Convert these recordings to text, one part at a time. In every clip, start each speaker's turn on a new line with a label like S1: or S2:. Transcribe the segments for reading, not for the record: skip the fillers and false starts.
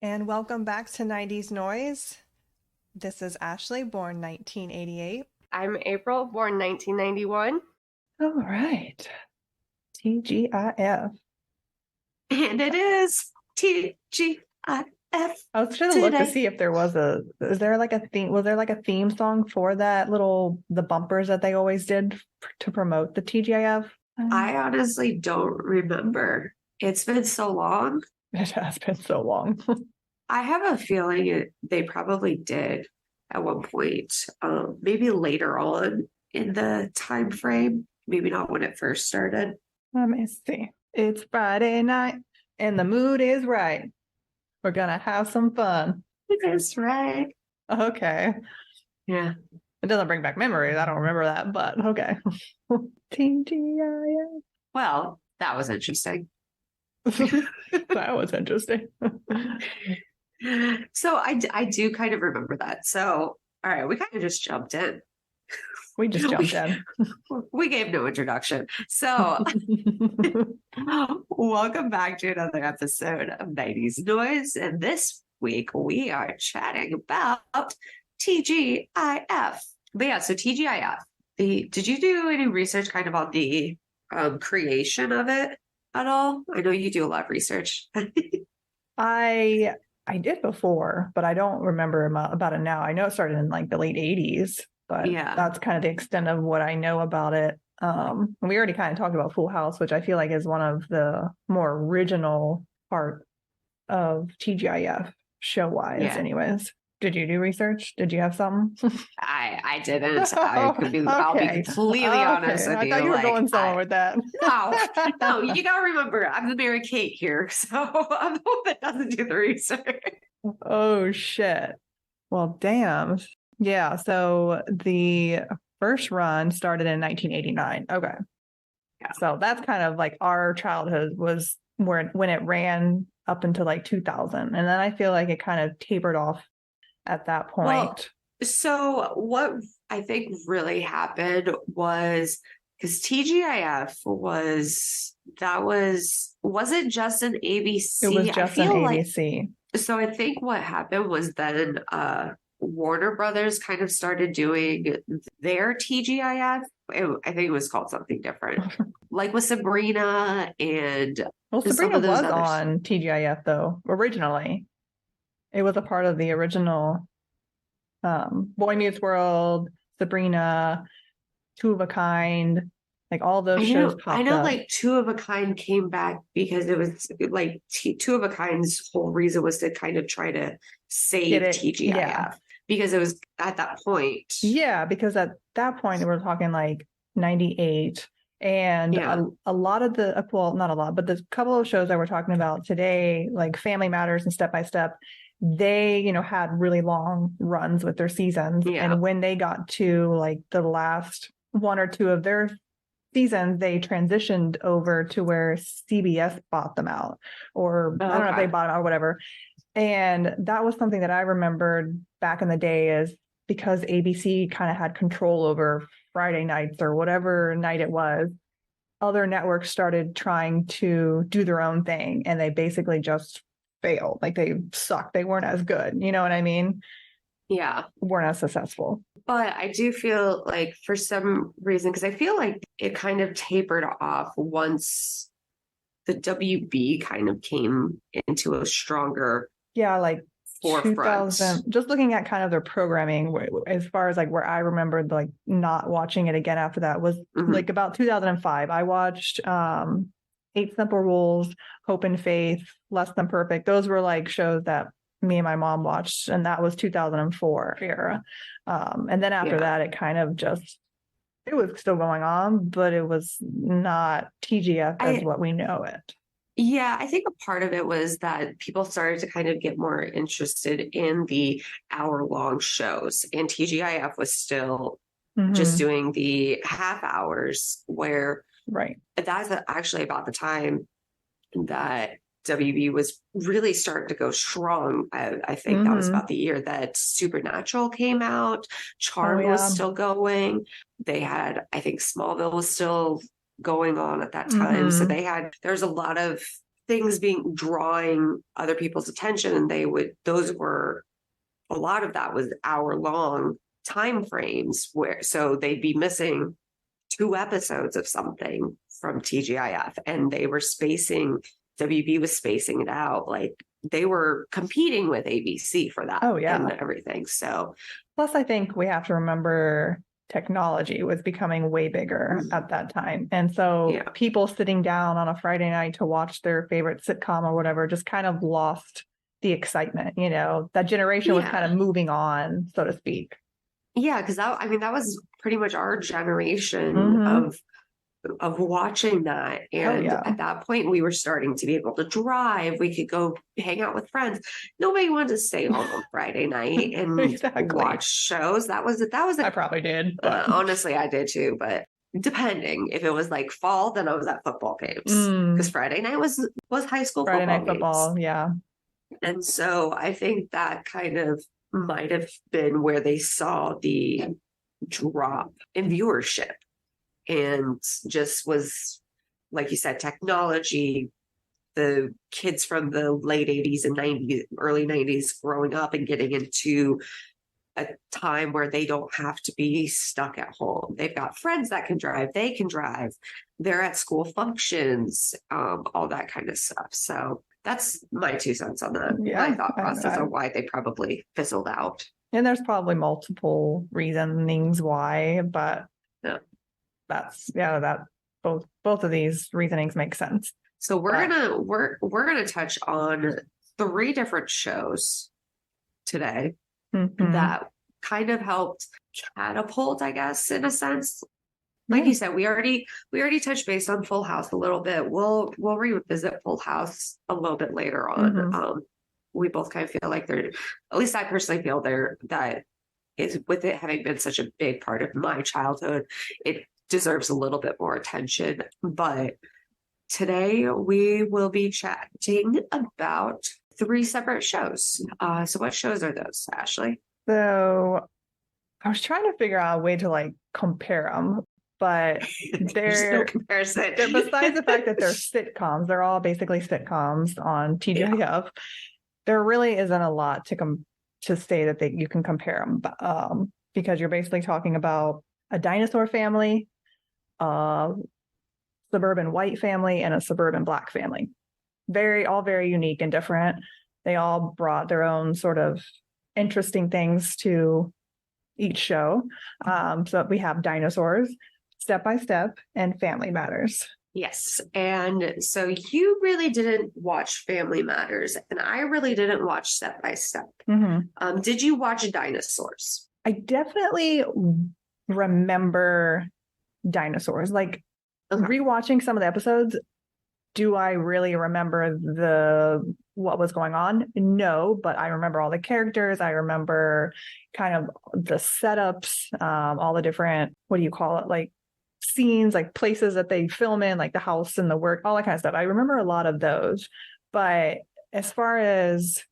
S1: and welcome back to 90s Noise. This is Ashley, born 1988.
S2: I'm April, born 1991.
S1: All right. TGIF.
S2: And it is TGIF.
S1: I was trying to look to see if there was was there like a theme song for that the bumpers that they always did to promote the TGIF?
S2: I honestly don't remember. It's been so long.
S1: It has been so long.
S2: I have a feeling they probably did at one point, maybe later on in the time frame, maybe not when it first started.
S1: Let me see. It's Friday night and the mood is right. We're gonna have some fun.
S2: That's right.
S1: Okay.
S2: Yeah.
S1: It doesn't bring back memories. I don't remember that, but okay. TGIF.
S2: Well, that was interesting.
S1: That was interesting.
S2: So I do kind of remember that. So, all right, we kind of just jumped in.
S1: We just jumped in.
S2: We gave no introduction. So, welcome back to another episode of 90s Noise. And this week we are chatting about TGIF. But yeah, so TGIF. Did you do any research kind of on the creation of it at all? I know you do a lot of research.
S1: I did before, but I don't remember about it now. I know it started in like the late 80s, but
S2: yeah,
S1: that's kind of the extent of what I know about it. We already kind of talked about Full House, which I feel like is one of the more original part of TGIF show-wise anyways. Did you do research? Did you have something?
S2: I didn't. I'll be completely honest with you.
S1: I thought you were going somewhere with that.
S2: No, you gotta remember, I'm the Mary Kate here, so I'm the one that doesn't do the research.
S1: Oh shit. Well, damn. Yeah, so the first run started in 1989. Okay. Yeah. So that's kind of like our childhood was when it ran up until like 2000. And then I feel like it kind of tapered off at that point. Well,
S2: so what I think really happened was because TGIF wasn't just an ABC.
S1: It was just an ABC.
S2: So I think what happened was then Warner Brothers kind of started doing their TGIF. I think it was called something different, like with Sabrina and.
S1: Well, Sabrina was on TGIF though originally. It was a part of the original Boy Meets World, Sabrina, Two of a Kind, like all those shows popped up.
S2: I know like Two of a Kind came back because it was like Two of a Kind's whole reason was to kind of try to save TGIF because it was at that point.
S1: Yeah, because at that point we're talking like 98. And a lot of not a lot, but the couple of shows that we're talking about today, like Family Matters and Step by Step, they, had really long runs with their seasons. Yeah. And when they got to like the last one or two of their seasons, they transitioned over to where CBS bought them out, or I don't know if they bought them out or whatever. And that was something that I remembered back in the day is because ABC kind of had control over Friday nights or whatever night it was. Other networks started trying to do their own thing, and they basically just failed. Like they sucked. They weren't as good. You know what I mean?
S2: Yeah.
S1: Weren't as successful.
S2: But I do feel like for some reason, because I feel like it kind of tapered off once the WB kind of came into a stronger
S1: like
S2: forefront.
S1: 2000, just looking at kind of their programming as far as like where I remembered like not watching it again after that was like about 2005. I watched 8 Simple Rules, Hope and Faith, Less Than Perfect. Those were like shows that me and my mom watched, and that was 2004 era. And then after that, it kind of it was still going on, but it was not TGIF as what we know it.
S2: Yeah, I think a part of it was that people started to kind of get more interested in the hour-long shows, and TGIF was still just doing the half hours where that's actually about the time that WB was really starting to go strong. I think that was about the year that Supernatural came out. Charmed was still going. They had, I think Smallville was still going on at that time. So there's a lot of things drawing other people's attention, and a lot of that was hour-long time frames so they'd be missing 2 episodes of something from TGIF, and WB was spacing it out. Like, they were competing with ABC for that.
S1: Oh, yeah.
S2: And everything. So,
S1: plus, I think we have to remember technology was becoming way bigger at that time. And so people sitting down on a Friday night to watch their favorite sitcom or whatever just kind of lost the excitement. That generation was kind of moving on, so to speak.
S2: Yeah, because that was pretty much our generation of watching that. And at that point, we were starting to be able to drive. We could go hang out with friends. Nobody wanted to stay home on Friday night and watch shows. That was
S1: I probably did.
S2: Honestly, I did too. But depending, if it was like fall, then I was at football games, because Friday night was high school
S1: Friday night football. Yeah.
S2: And so I think that kind of might have been where they saw the drop in viewership, and just was, like you said, technology, the kids from the late 80s and 90s, early 90s growing up and getting into a time where they don't have to be stuck at home. They've got friends that can drive, they can drive, they're at school functions, all that kind of stuff. So that's my 2 cents on that. My thought process on why they probably fizzled out.
S1: And there's probably multiple reasonings why, but that both of these reasonings make sense.
S2: So we're gonna touch on 3 different shows today that kind of helped catapult, I guess, in a sense. Like you said, we already touched base on Full House a little bit. We'll revisit Full House a little bit later on. We both kind of feel like at least I personally feel that is, with it having been such a big part of my childhood, it deserves a little bit more attention. But today we will be chatting about 3 separate shows. So what shows are those, Ashley?
S1: So I was trying to figure out a way to compare them, but
S2: there's no comparison.
S1: Besides the fact that they're sitcoms, they're all basically sitcoms on TGIF. Yeah. There really isn't a lot to say that you can compare them, because you're basically talking about a dinosaur family, a suburban white family, and a suburban black family. All very unique and different. They all brought their own sort of interesting things to each show. So we have Dinosaurs, Step by Step, and Family Matters.
S2: Yes. And so you really didn't watch Family Matters, and I really didn't watch Step by Step. Did you watch Dinosaurs?
S1: I definitely remember Dinosaurs. Rewatching some of the episodes, do I really remember what was going on? No, but I remember all the characters. I remember kind of the setups, all the different, what do you call it? Scenes, places that they film in, the house and the work, all that kind of stuff. I remember a lot of those. But as far as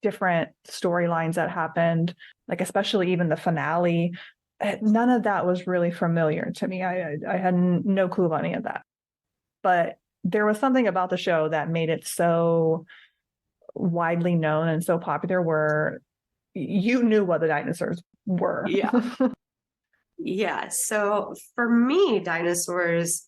S1: different storylines that happened, especially even the finale, none of that was really familiar to me. I had no clue about any of that. But there was something about the show that made it so widely known and so popular, where you knew what the dinosaurs were.
S2: Yeah. Yeah. So for me, Dinosaurs,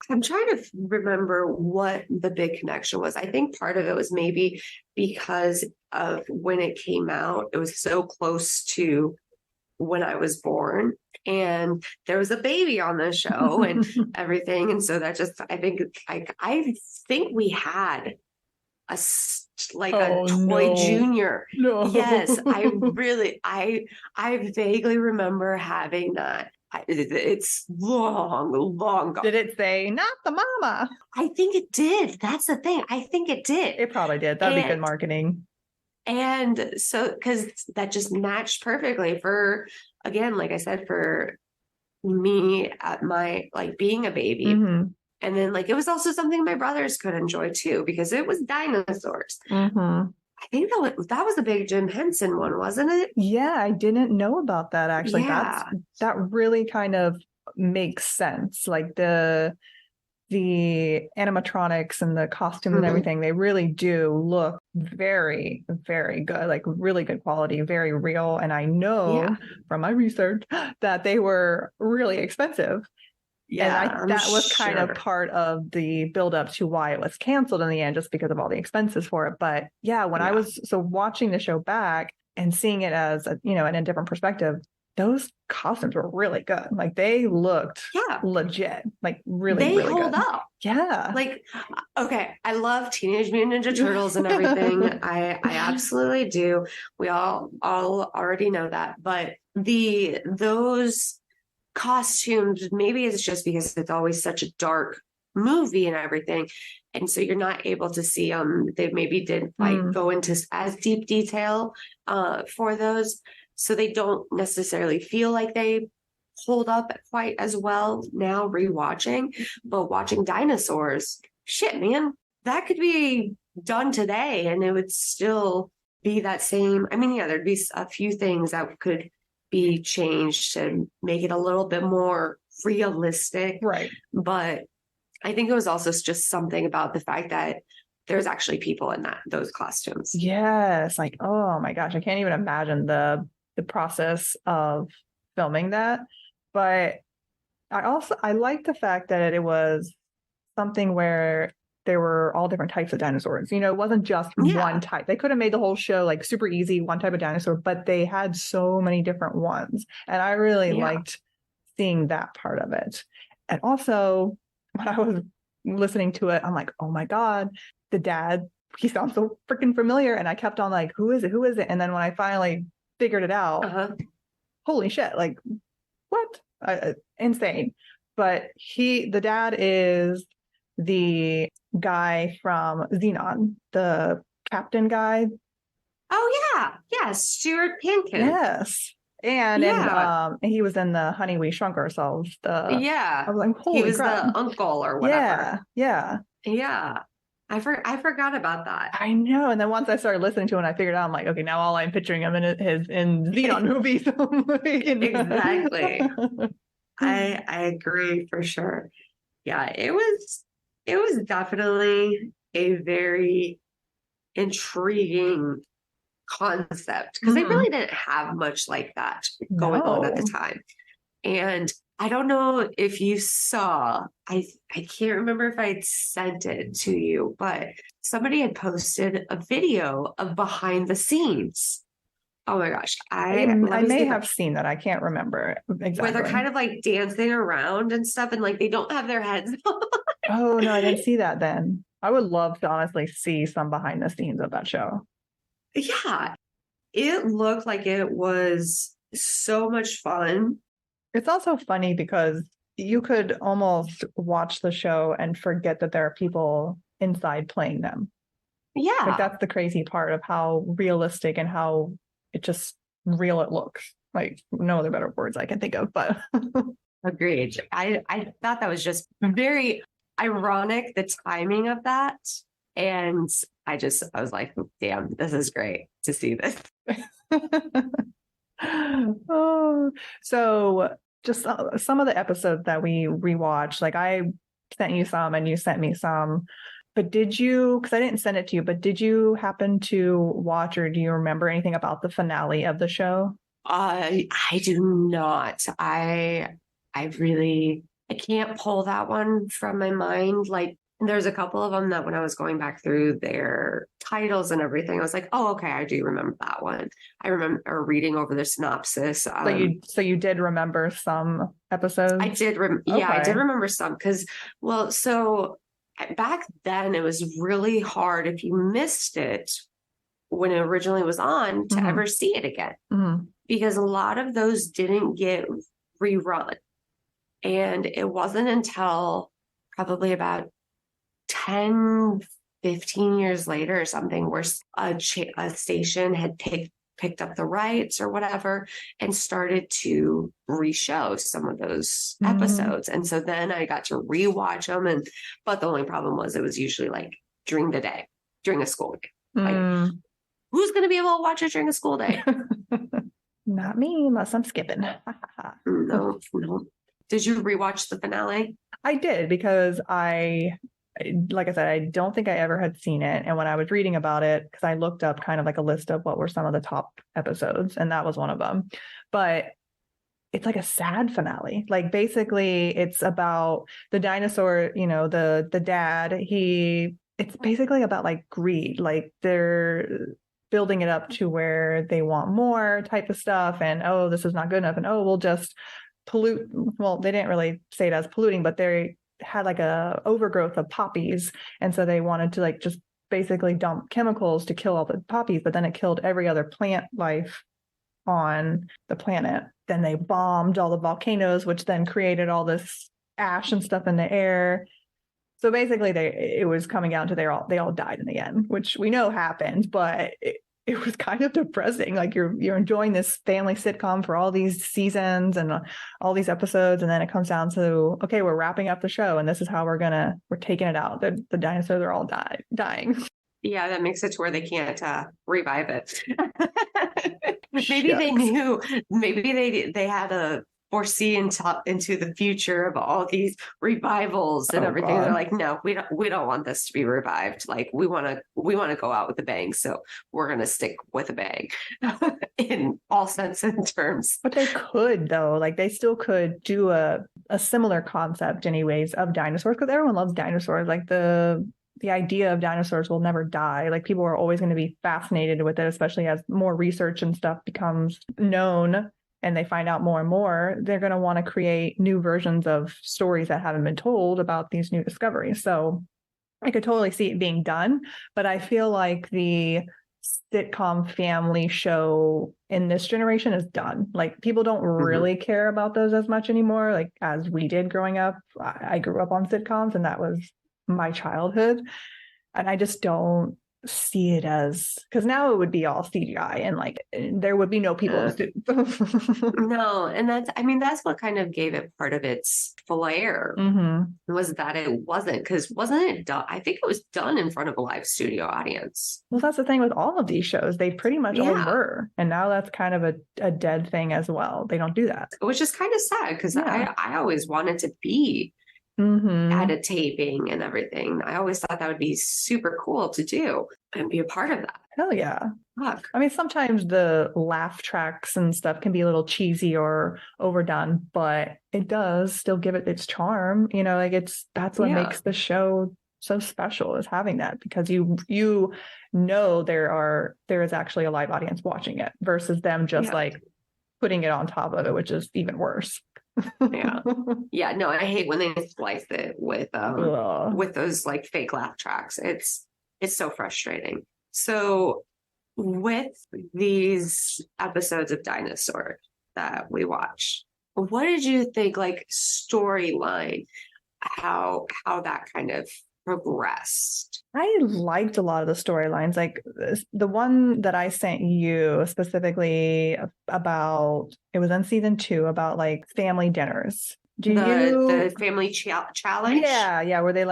S2: I'm trying to remember what the big connection was. I think part of it was maybe because of when it came out, it was so close to when I was born, and there was a baby on the show and everything. And so that just, I think we had a toy junior.
S1: No.
S2: Yes, I vaguely remember having that. It's long gone.
S1: Did it say not the mama?
S2: I think it did. That's the thing. I think it did.
S1: It probably did. That'd be good marketing.
S2: And so, because that just matched perfectly for, again, like I said, for me at my being a baby. And then it was also something my brothers could enjoy too, because it was Dinosaurs. I think that was a big Jim Henson one, wasn't it?
S1: Yeah, I didn't know about that actually.
S2: Yeah.
S1: That really kind of makes sense. The the animatronics and the costumes and everything, they really do look very, very good, like really good quality, very real. And I know from my research that they were really expensive.
S2: Yeah,
S1: and that was kind of part of the buildup to why it was canceled in the end, just because of all the expenses for it. But yeah, when I was watching the show back and seeing it as in a different perspective, those costumes were really good. Like they looked legit, like really
S2: hold
S1: good.
S2: up.
S1: Yeah.
S2: Like, okay, I love Teenage Mutant Ninja Turtles and everything. I absolutely do. We all already know that. But those costumes, maybe it's just because it's always such a dark movie and everything, and so you're not able to see them. They maybe didn't go into as deep detail for those, so they don't necessarily feel like they hold up quite as well now rewatching. But watching Dinosaurs, shit, man, that could be done today and it would still be that same. I mean, yeah, there'd be a few things that could be changed to make it a little bit more realistic.
S1: Right.
S2: But I think it was also just something about the fact that there's actually people in those costumes.
S1: Yes. Like, oh my gosh, I can't even imagine the process of filming that. But I like the fact that it was something where there were all different types of dinosaurs. It wasn't just one type. They could have made the whole show like super easy, one type of dinosaur, but they had so many different ones. And I really liked seeing that part of it. And also when I was listening to it, I'm like, oh my God, the dad, he sounds so freaking familiar. And I kept on like, who is it? Who is it? And then when I finally figured it out, holy shit, like what? Insane. But the dad is the guy from Xenon, the captain guy.
S2: Oh yeah, Stuart Pankin.
S1: Yes, and he was in the Honey We Shrunk Ourselves. I was like, holy
S2: he was
S1: crap.
S2: the uncle or whatever.
S1: Yeah.
S2: I forgot about that.
S1: I know. And then once I started listening to it, and I figured out, I'm like, okay, now all I'm picturing him in Xenon movies.
S2: Exactly. I agree for sure. Yeah, it was definitely a very intriguing concept because they really didn't have much like that going on at the time. And I don't know if you saw, I can't remember if I'd sent it to you, but somebody had posted a video of behind the scenes. Oh my gosh. I
S1: may have seen that. I can't remember exactly.
S2: Where they're kind of like dancing around and stuff and like they don't have their heads on.
S1: Oh, no, I didn't see that then. I would love to honestly see some behind the scenes of that show.
S2: Yeah. It looked like it was so much fun.
S1: It's also funny because you could almost watch the show and forget that there are people inside playing them.
S2: Yeah.
S1: Like that's the crazy part of how realistic and how it just real it looks. Like no other better words I can think of, but
S2: agreed. I thought that was just very ironic, the timing of that. And I was like, damn, this is great to see this.
S1: Oh, so just some of the episodes that we rewatched, like I sent you some and you sent me some, but because I didn't send it to you, but did you happen to watch or do you remember anything about the finale of the show?
S2: I do not. I can't pull that one from my mind. Like there's a couple of them that when I was going back through their titles and everything, I was like, oh, okay, I do remember that one. I remember reading over the synopsis.
S1: So you did remember some episodes?
S2: I did. I did remember some because, so back then it was really hard if you missed it when it originally was on to ever see it again because a lot of those didn't get rerun. And it wasn't until probably about 10, 15 years later or something where a station had picked up the rights or whatever and started to re-show some of those episodes. And so then I got to rewatch them. But the only problem was it was usually like during the day, during a school day. Like, who's going to be able to watch it during a school day?
S1: Not me, unless I'm skipping.
S2: No. Did you rewatch the finale?
S1: I did because like I said, I don't think I ever had seen it. And when I was reading about it, because I looked up kind of like a list of what were some of the top episodes, and that was one of them. But it's like a sad finale. Like basically it's about the dinosaur, the dad, it's basically about like greed. Like they're building it up to where they want more type of stuff. And, oh, this is not good enough. And, oh, we'll just pollute. Well, they didn't really say it as polluting, but they had like a overgrowth of poppies. And so they wanted to like just basically dump chemicals to kill all the poppies, but then it killed every other plant life on the planet. Then they bombed all the volcanoes, which then created all this ash and stuff in the air. So basically it was coming down to they all died in the end, which we know happened, but it was kind of depressing. Like you're enjoying this family sitcom for all these seasons and all these episodes, and then it comes down to, okay, we're wrapping up the show, and this is how we're taking it out. The dinosaurs are all dying.
S2: Yeah, that makes it to where they can't revive it. Maybe they knew. Maybe they had a foresee into the future of all these revivals and everything. God. They're like, no, we don't want this to be revived. Like we want to go out with a bang. So we're going to stick with a bang in all sense and terms.
S1: But they could though, like they still could do a similar concept anyways of dinosaurs, because everyone loves dinosaurs. Like the idea of dinosaurs will never die. Like people are always going to be fascinated with it, especially as more research and stuff becomes known and they find out more and more. They're going to want to create new versions of stories that haven't been told about these new discoveries. So I could totally see it being done, but I feel like the sitcom family show in this generation is done. Like people don't really care about those as much anymore, like as we did growing up. I grew up on sitcoms and that was my childhood, and I just don't see it as, because now it would be all CGI and like there would be no people.
S2: No, and that's what kind of gave it part of its flair, was that it wasn't it done? I think it was done in front of a live studio audience.
S1: Well, that's the thing with all of these shows, they pretty much all were, and now that's kind of a dead thing as well. They don't do that,
S2: which is kind of sad, because I always wanted to be at a taping and everything. I always thought that would be super cool to do and be a part of that.
S1: Hell yeah. Fuck. I mean, sometimes the laugh tracks and stuff can be a little cheesy or overdone, but it does still give it its charm. Like that's what makes the show so special, is having that, because you know there is actually a live audience watching it versus them just like putting it on top of it, which is even worse. No, I hate when they splice it with those like fake laugh tracks. It's so frustrating. So with these episodes of Dinosaur that we watch, what did you think, like storyline, how that kind of progressed? I liked a lot of the storylines, like the one that I sent you specifically about, it was in season 2, about like family dinners.
S2: The family challenge?
S1: Yeah, where they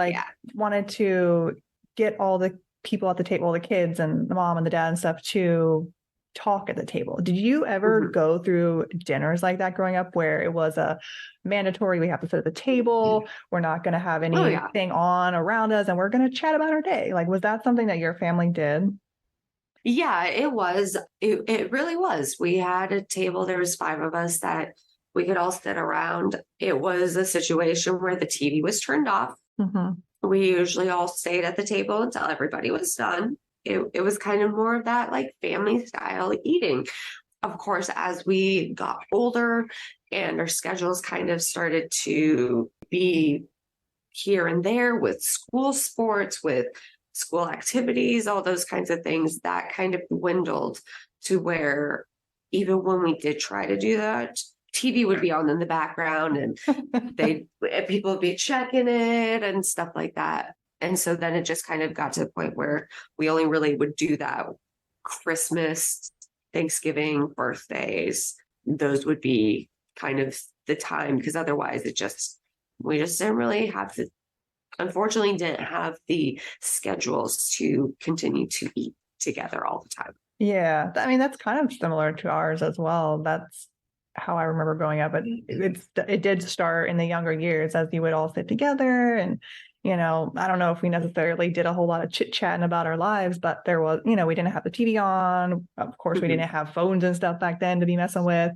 S1: wanted to get all the people at the table, the kids and the mom and the dad and stuff, to talk at the table. Did you ever go through dinners like that growing up, where it was a mandatory, we have to sit at the table, we're not going to have anything on around us, and we're going to chat about our day? Like, was that something that your family did?
S2: Yeah, it was. It really was. We had a table. There was 5 of us that we could all sit around. It was a situation where the TV was turned off. We usually all stayed at the table until everybody was done. It was kind of more of that like family style eating. Of course, as we got older and our schedules kind of started to be here and there with school sports, with school activities, all those kinds of things, that kind of dwindled to where even when we did try to do that, TV would be on in the background and people would be checking it and stuff like that. And so then it just kind of got to the point where we only really would do that Christmas, Thanksgiving, birthdays. Those would be kind of the time, because otherwise we just didn't really have unfortunately didn't have the schedules to continue to eat together all the time.
S1: Yeah. I mean, that's kind of similar to ours as well. That's how I remember growing up, but it did start in the younger years as you would all sit together and, I don't know if we necessarily did a whole lot of chit chatting about our lives, but there was, we didn't have the TV on. Of course, we didn't have phones and stuff back then to be messing with.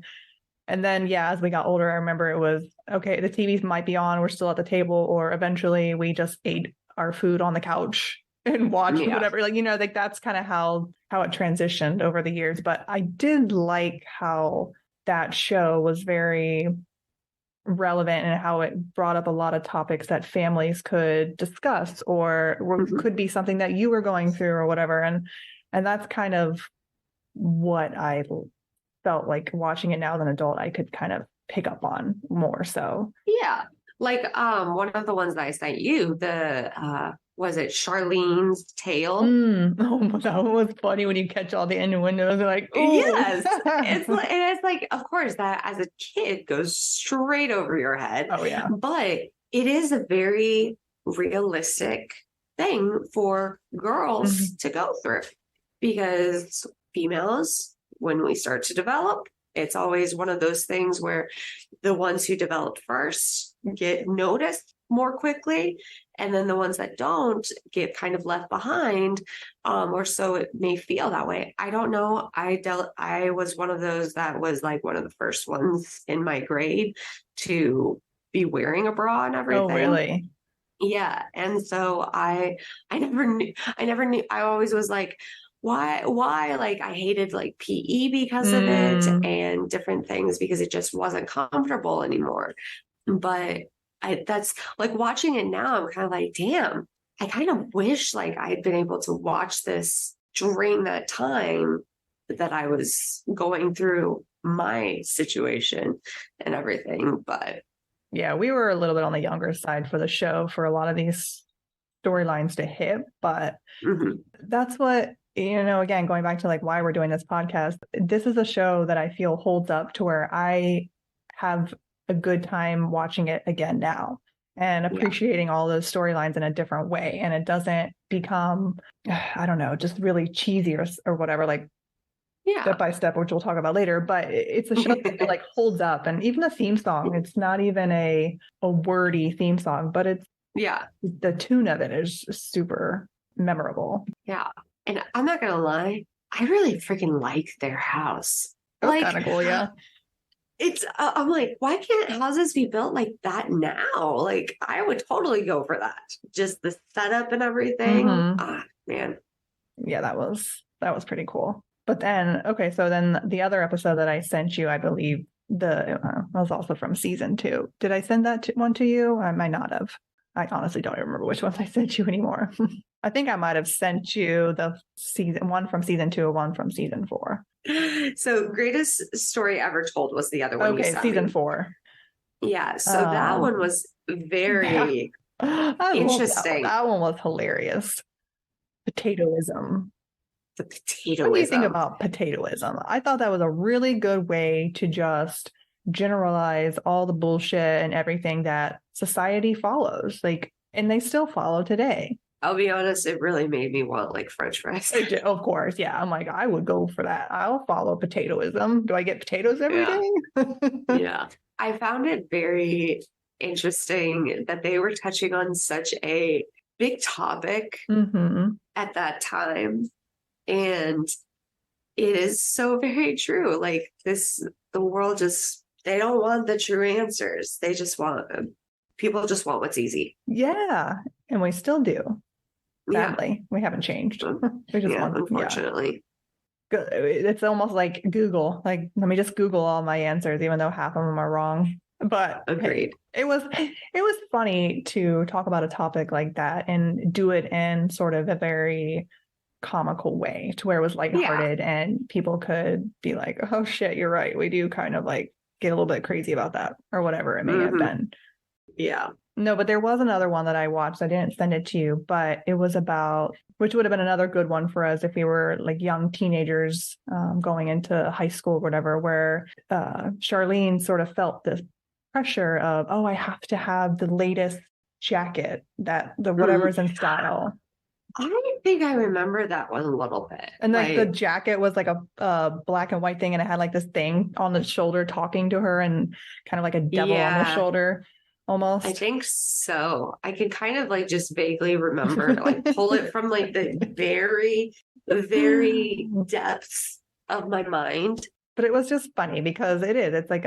S1: And then, as we got older, I remember it was, okay, the TVs might be on, we're still at the table, or eventually we just ate our food on the couch and watched whatever, like that's kind of how it transitioned over the years. But I did like how that show was very relevant and how it brought up a lot of topics that families could discuss or could be something that you were going through or whatever. And that's kind of what I felt like watching it now as an adult, I could kind of pick up on more so.
S2: Yeah. Like one of the ones that I sent you, was it Charlene's Tale?
S1: Oh, that one was funny when you catch all the innuendos. Like, ooh.
S2: Yes, it's like, of course, that as a kid goes straight over your head.
S1: Oh yeah,
S2: but it is a very realistic thing for girls to go through, because females, when we start to develop, it's always one of those things where the ones who developed first get noticed more quickly, and then the ones that don't get kind of left behind, or so it may feel that way. I don't know. I was one of those that was like one of the first ones in my grade to be wearing a bra and everything.
S1: Oh, really?
S2: Yeah. And so I never knew. I always was like, why? Like I hated like PE because of it and different things, because it just wasn't comfortable anymore. But that's like watching it now, I'm kind of like, damn, I kind of wish like I'd been able to watch this during that time that I was going through my situation and everything. But
S1: yeah, we were a little bit on the younger side for the show for a lot of these storylines to hit, but that's what, again, going back to like why we're doing this podcast, this is a show that I feel holds up to where I have a good time watching it again now and appreciating all those storylines in a different way. And it doesn't become, I don't know, just really cheesy or whatever, like step by step, which we'll talk about later. But it's a show that like holds up. And even the theme song, it's not even a wordy theme song, but it's the tune of it is super memorable.
S2: Yeah. And I'm not gonna lie, I really freaking like their house.
S1: It was kind of cool, yeah.
S2: It's I'm like, why can't houses be built like that now? Like I would totally go for that. Just the setup and everything. Man. Yeah,
S1: that was pretty cool. But then, okay, so then the other episode that I sent you, I believe was also from season 2. Did I send that one to you? I might not have. I honestly don't even remember which ones I sent you anymore. I think I might have sent you the one from season 2 and one from season 4.
S2: So Greatest Story Ever Told was the other one.
S1: Okay, season 4.
S2: Yeah, so that one was very interesting.
S1: That one was hilarious. Potatoism.
S2: The potatoism.
S1: What do you think about potatoism? I thought that was a really good way to just generalize all the bullshit and everything that society follows, like, and they still follow today.
S2: I'll be honest, it really made me want like French fries.
S1: Of course, yeah. I'm like, I would go for that. I'll follow potatoism. Do I get potatoes every day?
S2: Yeah. I found it very interesting that they were touching on such a big topic at that time. And it is so very true. Like the world they don't want the true answers. They just people just want what's easy.
S1: Yeah. And we still do. Sadly, we haven't changed. We just want,
S2: unfortunately.
S1: Yeah. It's almost like Google. Like, let me just Google all my answers, even though half of them are wrong. But
S2: agreed.
S1: It was funny to talk about a topic like that and do it in sort of a very comical way, to where it was lighthearted and people could be like, oh shit, you're right. We do kind of like get a little bit crazy about that, or whatever it may have been.
S2: Yeah.
S1: No, but there was another one that I watched. I didn't send it to you, but it was about, which would have been another good one for us if we were like young teenagers going into high school or whatever, where Charlene sort of felt this pressure of, oh, I have to have the latest jacket, that the whatever's in style.
S2: I think I remember that one a little bit.
S1: And like the jacket was like a black and white thing, and it had like this thing on the shoulder talking to her, and kind of like a devil on the shoulder almost.
S2: I think so. I can kind of like just vaguely remember, like pull it from like the very, very depths of my mind.
S1: But it was just funny because it's like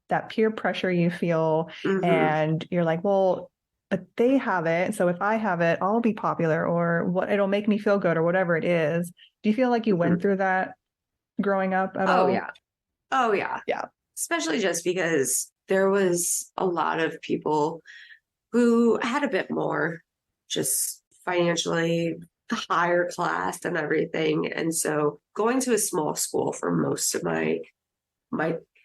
S1: that peer pressure you feel, and you're like, well, but they have it, so if I have it, I'll be popular, or what, it'll make me feel good, or whatever it is. Do you feel like you went through that growing up at all?
S2: Oh yeah.
S1: Yeah.
S2: Especially just because there was a lot of people who had a bit more just financially higher class and everything. And so going to a small school for most of my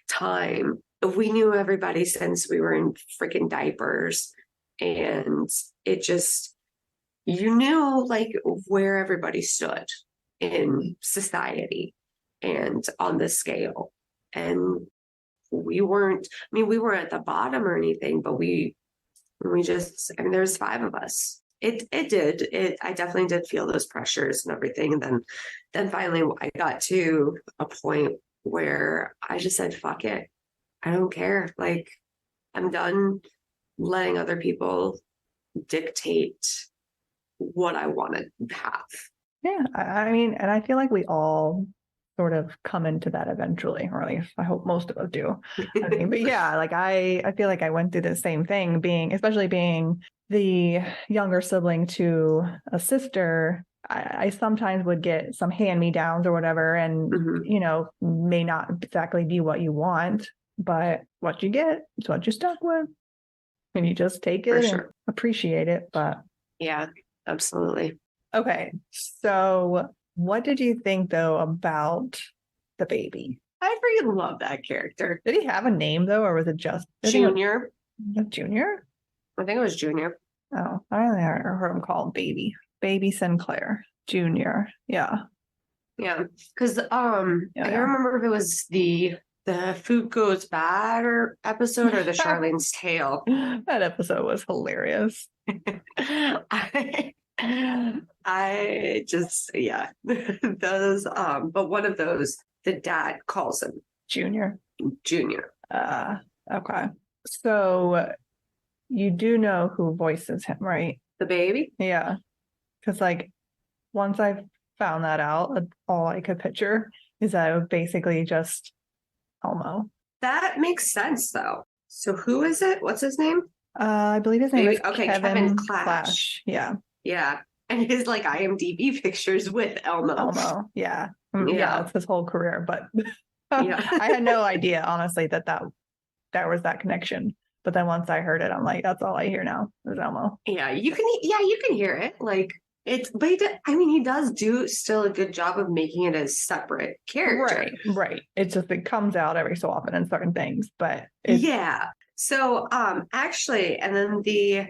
S2: time, we knew everybody since we were in freaking diapers. And it just, you knew like where everybody stood in society and on the scale. And we weren't at the bottom or anything, but we just, I mean, there's 5 of us. I definitely did feel those pressures and everything. And then finally I got to a point where I just said, fuck it. I don't care. Like, I'm done letting other people dictate what I want to have.
S1: Yeah. I mean, and I feel like we all sort of come into that eventually, or at least I hope most of us do. I mean, but yeah, like I feel like I went through the same thing, especially being the younger sibling to a sister. I sometimes would get some hand-me-downs or whatever, and may not exactly be what you want, but what you get is what you're stuck with. And you just take it and appreciate it. But
S2: yeah, absolutely.
S1: Okay. So what did you think though about the baby?
S2: I freaking love that character.
S1: Did he have a name though, or was it just
S2: Junior?
S1: Junior?
S2: I think it was Junior.
S1: Oh, I only heard him called Baby Sinclair Junior. Yeah.
S2: Yeah. Because I don't remember if it was the Food Goes Bad episode or the Charlene's Tale.
S1: That episode was hilarious.
S2: I just, yeah, those, but one of those, the dad calls him Junior.
S1: Okay. So you do know who voices him, right?
S2: The baby?
S1: Yeah. Because like once I found that out, all I could picture is that it was basically just Elmo.
S2: That makes sense though. So who is it? What's his name?
S1: I believe his name is
S2: Kevin Clash.
S1: Yeah.
S2: Yeah. And his like IMDb pictures with Elmo.
S1: Yeah. Yeah, it's his whole career. But I had no idea, honestly, that was that connection. But then once I heard it, I'm like, that's all I hear now is Elmo.
S2: Yeah, you can hear it. Like but he does do still a good job of making it a separate character.
S1: Right. It's just, it comes out every so often in certain things, but
S2: yeah. So actually, and then the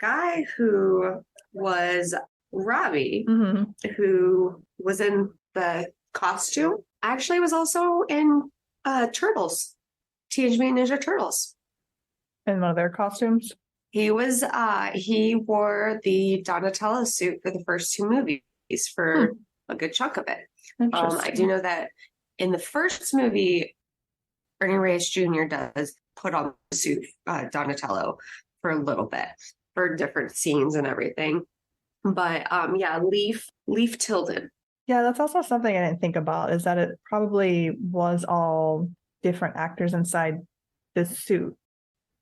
S2: guy who was Robbie, who was in the costume, actually was also in Turtles, Teenage Mutant Ninja Turtles.
S1: In one of their costumes?
S2: He wore the Donatello suit for the first 2 movies for a good chunk of it. I do know that in the first movie, Ernie Reyes Jr. does put on the suit, Donatello, for a little bit for different scenes and everything. But Leaf Tilden.
S1: Yeah, that's also something I didn't think about, is that it probably was all different actors inside this suit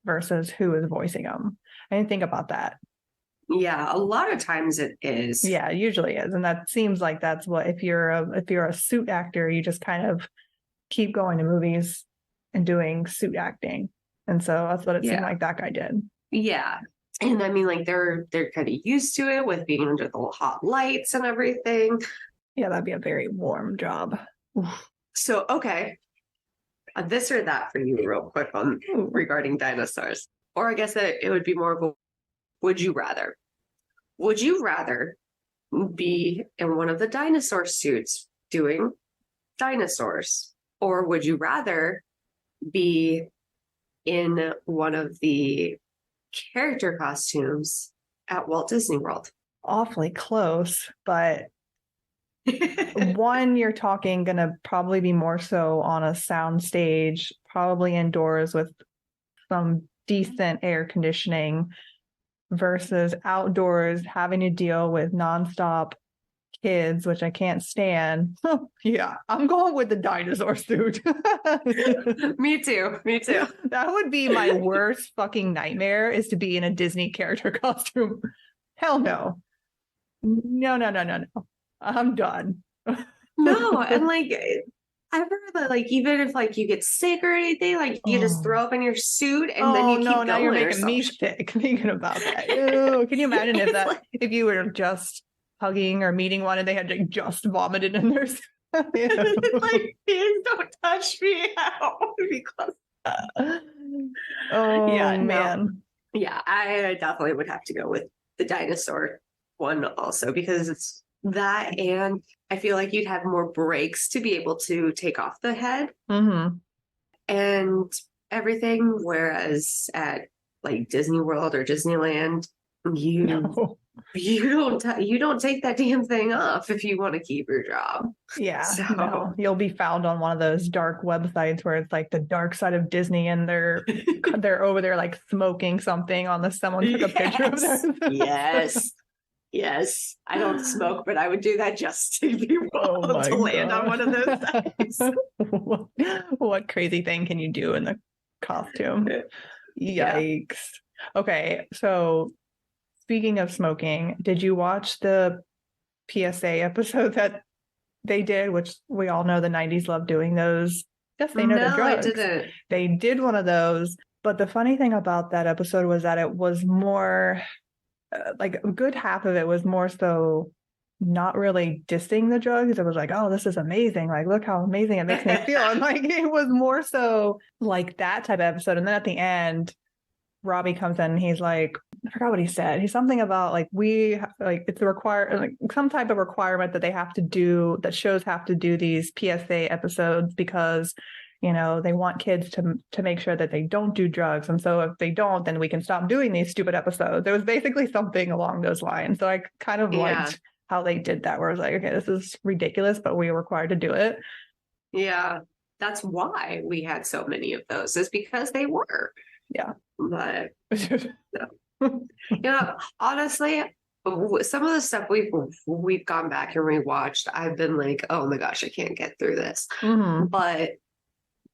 S1: versus who is voicing them. I didn't think about that.
S2: Yeah, a lot of times it is.
S1: Yeah, it usually is. And that seems like that's what, if you're a suit actor, you just kind of keep going to movies and doing suit acting. And so that's what it seemed like that guy did.
S2: Yeah. And I mean, like they're kind of used to it with being under the hot lights and everything.
S1: Yeah, that'd be a very warm job.
S2: So, okay. This or that for you real quick on regarding dinosaurs. Or I guess that it would be more of a would you rather? Would you rather be in one of the dinosaur suits doing dinosaurs? Or would you rather be in one of the character costumes at Walt Disney World?
S1: awfully close, but one, you're talking gonna probably be more so on a sound stage, probably indoors with some decent air conditioning versus outdoors having to deal with nonstop kids, which I can't stand. Yeah, I'm going with the dinosaur suit.
S2: Me too.
S1: That would be my worst fucking nightmare, is to be in a Disney character costume. Hell no. No. I'm done.
S2: No, and like I've heard that like even if like you get sick or anything, like you just throw up in your suit and then you keep
S1: no, now you're
S2: going or
S1: making me
S2: something.
S1: sick thinking about that. Ew, can you imagine if
S2: It's
S1: that
S2: like,
S1: if you were just hugging or meeting one and they had like just vomited in their suit?
S2: like, please don't touch me. I don't want to be close.
S1: Oh
S2: Yeah, no.
S1: man.
S2: Yeah, I definitely would have to go with the dinosaur one also because it's that, and I feel like you'd have more breaks to be able to take off the head
S1: Mm-hmm.
S2: and everything. Whereas at like Disney World or Disneyland, you
S1: No.
S2: you don't take that damn thing off if you want to keep your job.
S1: Yeah,
S2: So
S1: no. You'll be found on one of those dark websites where it's like the dark side of Disney and they're over there like smoking something on the someone took a picture of them.
S2: Yes. I don't smoke, but I would do that just to be
S1: Oh
S2: able
S1: my
S2: to land on
S1: God.
S2: one of those sites.
S1: What crazy thing can you do in the costume?
S2: Yeah.
S1: Yikes. Okay, so speaking of smoking, did you watch the PSA episode that they did, which we all know the 90s love doing those? Yes, they know the
S2: No, I
S1: drugs.
S2: didn't.
S1: They did one of those, but the funny thing about that episode was that it was more like a good half of it was more so not really dissing the drugs. It was like, oh, this is amazing. Like, look how amazing it makes me feel. And like, it was more so like that type of episode. And then at the end, Robbie comes in and he's like, I forgot what he said. He's something about like, it's a like some type of requirement that they have to do, that shows have to do these PSA episodes because they want kids to make sure that they don't do drugs. And so if they don't, then we can stop doing these stupid episodes. It was basically something along those lines. So I kind of liked how they did that, where I was like, okay, this is ridiculous, but we are required to do it.
S2: Yeah. That's why we had so many of those, is because they were.
S1: Yeah.
S2: But honestly, some of the stuff we've gone back and rewatched, I've been like, oh my gosh, I can't get through this.
S1: Mm-hmm.
S2: But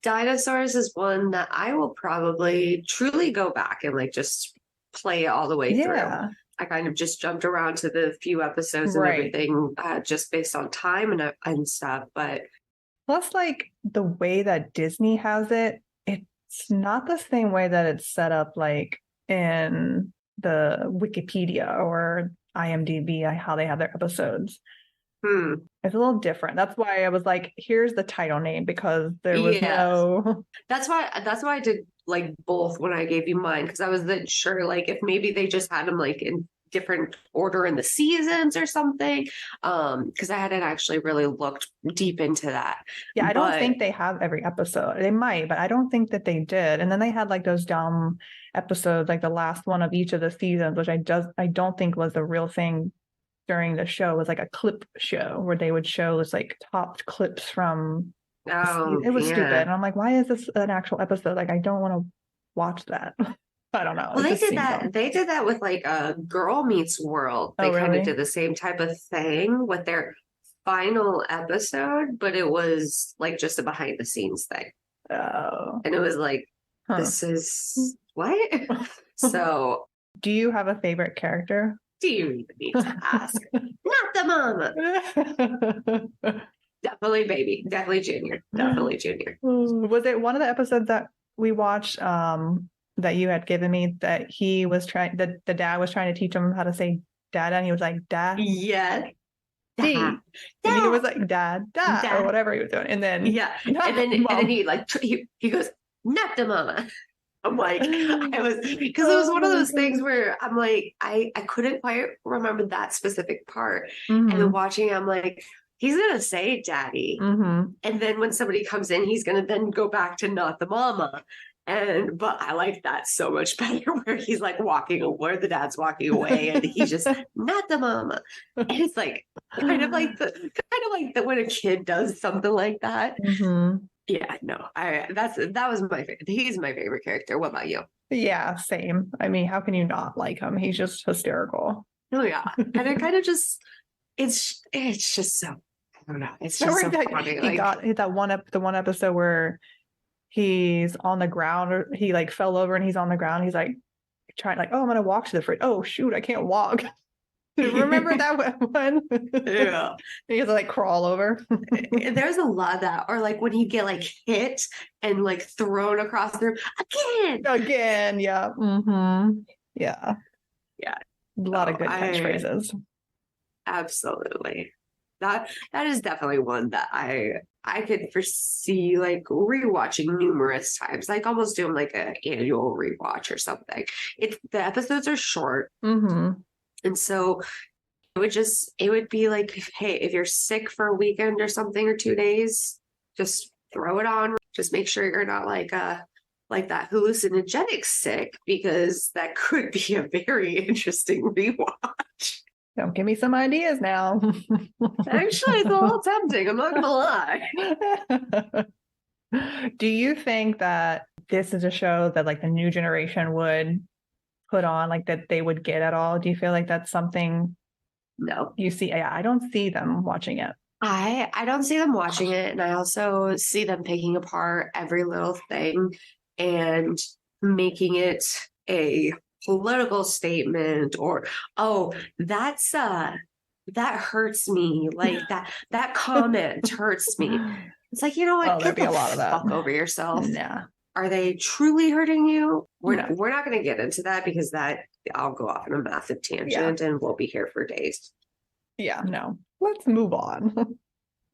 S2: Dinosaurs is one that I will probably truly go back and like just play it all the way through. I kind of just jumped around to the few episodes and everything just based on time and stuff. But
S1: plus, like the way that Disney has it, it's not the same way that it's set up like in the Wikipedia or IMDb, how they have their episodes. It's a little different. That's why I was like, here's the title name, because there was no.
S2: That's why I did like both when I gave you mine, because I wasn't sure like if maybe they just had them like in different order in the seasons or something. Because I hadn't actually really looked deep into that.
S1: Yeah, I don't think they have every episode. They might, but I don't think that they did. And then they had like those dumb episodes, like the last one of each of the seasons, which I don't think was the real thing during the show. Was like a clip show where they would show this like top clips from it was stupid. And I'm like, why is this an actual episode? Like, I don't want to watch that. I don't know.
S2: Well, they did that. They did that with like a Girl Meets World. They kind of did the same type of thing with their final episode, but it was like just a behind the scenes thing.
S1: Oh.
S2: And it was like, this is what? So,
S1: do you have a favorite character?
S2: Do you even need to ask? Not the mama. Definitely baby. Definitely Junior. Was
S1: it one of the episodes that we watched that you had given me that he was trying, that the dad was trying to teach him how to say dad, and he was like, dad?
S2: Yeah.
S1: And he was like, dad, or whatever he was doing. And then
S2: and then he like he goes, not the mama. I'm like, because it was one of those things where I'm like, I couldn't quite remember that specific part. And then watching, I'm like, he's going to say daddy. And then when somebody comes in, he's going to then go back to not the mama. But I like that so much better where he's like where the dad's walking away and he's just not the mama. And it's like kind of like the when a kid does something like that.
S1: Mm-hmm.
S2: Yeah, no, that was my favorite. He's my favorite character. What about you?
S1: Yeah, same. I mean, how can you not like him? He's just hysterical.
S2: Oh yeah. And it kind of just it's just so I don't know. It's just so funny.
S1: He got the one episode where he's on the ground, or he like fell over and he's on the ground. He's like trying like, oh, I'm gonna walk to the fridge. Oh shoot, I can't walk. Remember that one?
S2: Yeah.
S1: He has to like crawl over.
S2: There's a lot of that. Or like when he get like hit and like thrown across the room again.
S1: Yeah. Mm-hmm. Yeah.
S2: Yeah.
S1: A lot of good catchphrases.
S2: Absolutely. That is definitely one that I could foresee like rewatching numerous times, like almost doing like an annual rewatch or something. The episodes are short.
S1: Mm-hmm.
S2: And so it would be like, hey, if you're sick for a weekend or something or 2 days, just throw it on. Just make sure you're not like that hallucinogenic sick, because that could be a very interesting rewatch.
S1: Don't give me some ideas now.
S2: Actually, it's a little tempting. I'm not gonna
S1: lie. Do you think that this is a show that like the new generation would put on, like that they would get at all? Do you feel like that's something?
S2: No.
S1: You see, I don't see them watching it.
S2: I don't see them watching it, and I also see them picking apart every little thing and making it a political statement, or that hurts me, like that comment hurts me. It's like, you know what,
S1: there'd be a lot of that.
S2: Fuck over yourself.
S1: Yeah.
S2: Are they truly hurting you? We're not going to get into that, because I'll go off on a massive tangent and we'll be here for days.
S1: Yeah, no, let's move on.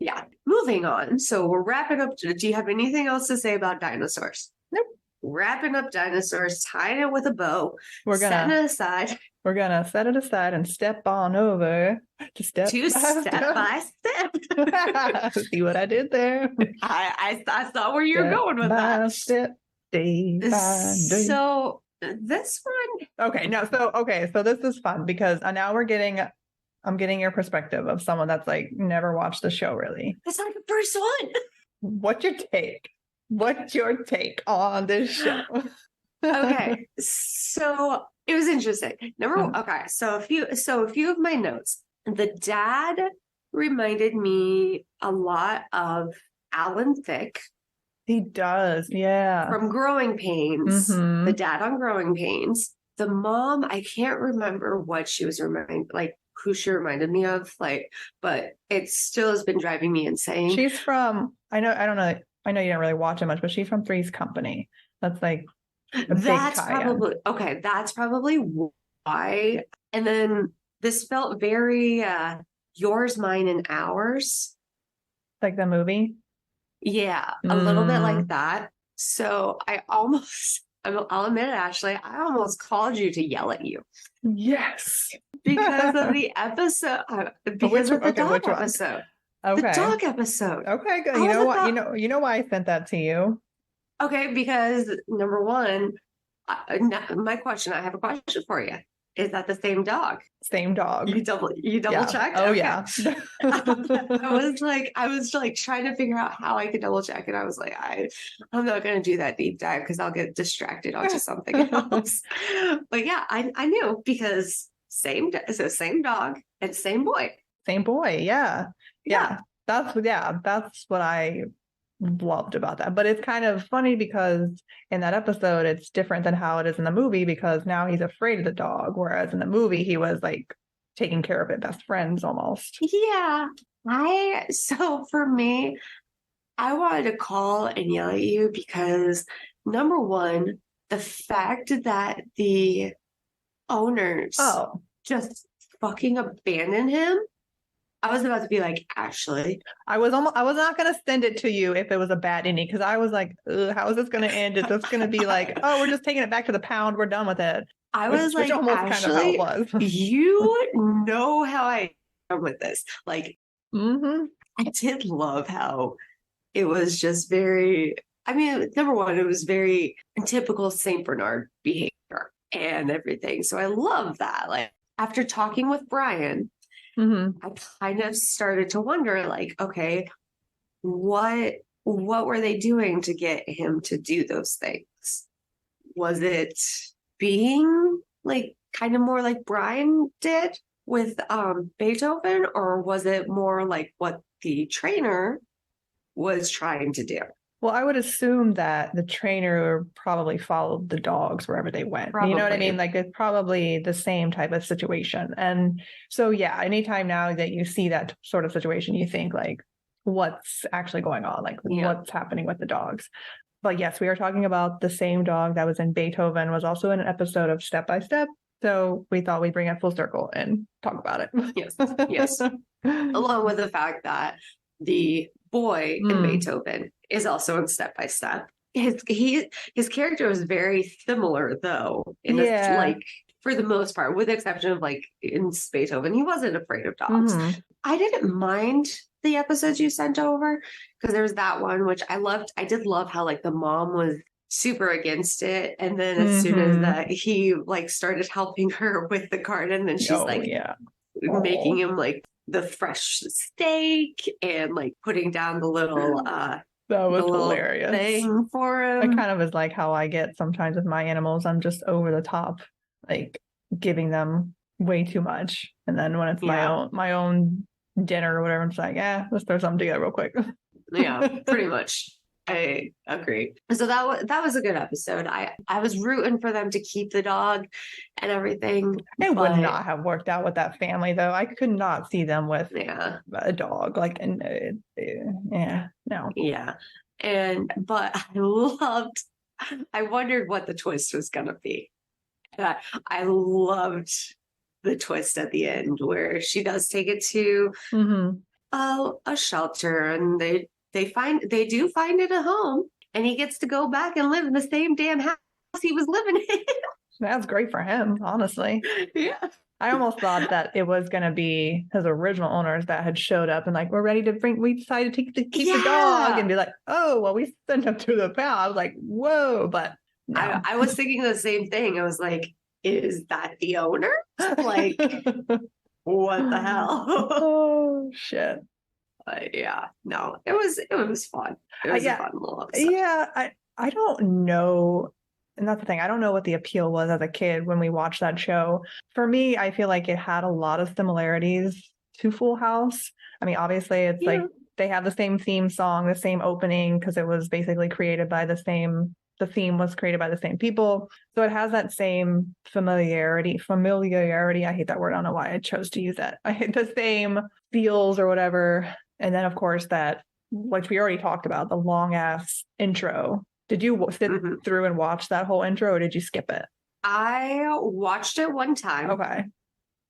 S2: Yeah, moving on. So we're wrapping up. Do you have anything else to say about Dinosaurs?
S1: Nope.
S2: Wrapping up Dinosaurs, tying it with a bow.
S1: Setting
S2: it aside.
S1: We're gonna set it aside and step on over to step by step. See what I did there?
S2: I saw where you're going with that.
S1: Step, day by day.
S2: So this one.
S1: So this is fun because now I'm getting your perspective of someone that's like never watched the show really.
S2: It's like the first one.
S1: What's your take? What's your take on this show?
S2: Okay, so it was interesting. So a few of my notes. The dad reminded me a lot of Alan Thicke.
S1: He does, yeah.
S2: From Growing Pains.
S1: Mm-hmm.
S2: The dad on Growing Pains. The mom, I can't remember what she was who she reminded me of, but it still has been driving me insane.
S1: She's from, I know you didn't really watch it much, but she's from Three's Company. That's like
S2: that's probably why. And then this felt very Yours, Mine, and Ours.
S1: Like the movie?
S2: Yeah, a little bit like that. So I'll admit it, Ashley, I almost called you to yell at you.
S1: Yes.
S2: Because of the episode. Because of the dog episode.
S1: Okay.
S2: The dog episode.
S1: Okay, good. You know what? You know why I sent that to you?
S2: Okay, because number one, I have a question for you. Is that the same dog?
S1: Same dog.
S2: You double checked?
S1: Oh,
S2: okay.
S1: Yeah.
S2: I was like trying to figure out how I could double check, and I was like, I'm not going to do that deep dive because I'll get distracted onto something else. But yeah, I knew, because same dog and same boy.
S1: Same boy. Yeah. That's what I loved about that. But it's kind of funny because in that episode it's different than how it is in the movie, because now he's afraid of the dog, whereas in the movie he was like taking care of it, best friends almost.
S2: Yeah. So for me, I wanted to call and yell at you because number one, the fact that the owners just fucking abandoned him. I was about to be like, Ashley.
S1: I was not going to send it to you if it was a bad ending, because I was like, how is this going to end? Is this going to be like, we're just taking it back to the pound, we're done with it? Which almost
S2: Ashley,
S1: kind of how it was.
S2: You know how I am with this. Like,
S1: mm-hmm.
S2: I did love how it was just very I mean, number one, it was very typical Saint Bernard behavior and everything. So I love that. Like after talking with Brian, I kind of started to wonder, like, okay, what were they doing to get him to do those things? Was it being like kind of more like Brian did with Beethoven, or was it more like what the trainer was trying to do?
S1: Well, I would assume that the trainer probably followed the dogs wherever they went.
S2: Probably.
S1: You know what I mean? Like it's probably the same type of situation. And so, yeah, anytime now that you see that sort of situation, you think like, what's actually going on? Like what's happening with the dogs? But yes, we are talking about the same dog that was in Beethoven, was also in an episode of Step by Step. So we thought we'd bring it full circle and talk about it.
S2: Yes. Along with the fact that the boy in Beethoven is also in Step by Step. His character was very similar though, in like for the most part, with the exception of like in Beethoven, he wasn't afraid of dogs. I didn't mind the episodes you sent over because there's that one which I loved. I did love how like the mom was super against it, and then as soon as that he like started helping her with the garden, and she's making him like the fresh steak and like putting down the little
S1: that was hilarious
S2: thing for him.
S1: It kind of is like how I get sometimes with my animals. I'm just over the top, like giving them way too much, and then when it's my own dinner or whatever, I'm just like, let's throw something together real quick.
S2: Yeah, pretty much. I agree. So that was a good episode. I was rooting for them to keep the dog and everything.
S1: It would not have worked out with that family though. I could not see them with a dog. Like, no.
S2: Yeah. But I wondered what the twist was going to be. And I loved the twist at the end where she does take it to a shelter, and they do find it a home, and he gets to go back and live in the same damn house he was living in.
S1: That's great for him, honestly.
S2: Yeah.
S1: I almost thought that it was going to be his original owners that had showed up and like, we decided to keep the dog, and be like, oh, well, we sent him to the pound. I was like, whoa, but no.
S2: I was thinking the same thing. I was like, is that the owner? Like, what the hell?
S1: Oh, shit.
S2: No, it was fun. It was a fun little episode.
S1: Yeah, I don't know. And that's the thing. I don't know what the appeal was as a kid when we watched that show. For me, I feel like it had a lot of similarities to Full House. I mean, obviously, it's like they have the same theme song, the same opening, because it was basically created by the theme was created by the same people. So it has that same familiarity. I hate that word. I don't know why I chose to use that. I hate the same feels or whatever. And then, of course, that, which we already talked about, the long ass intro. Did you sit through and watch that whole intro, or did you skip it?
S2: I watched it one time.
S1: Okay.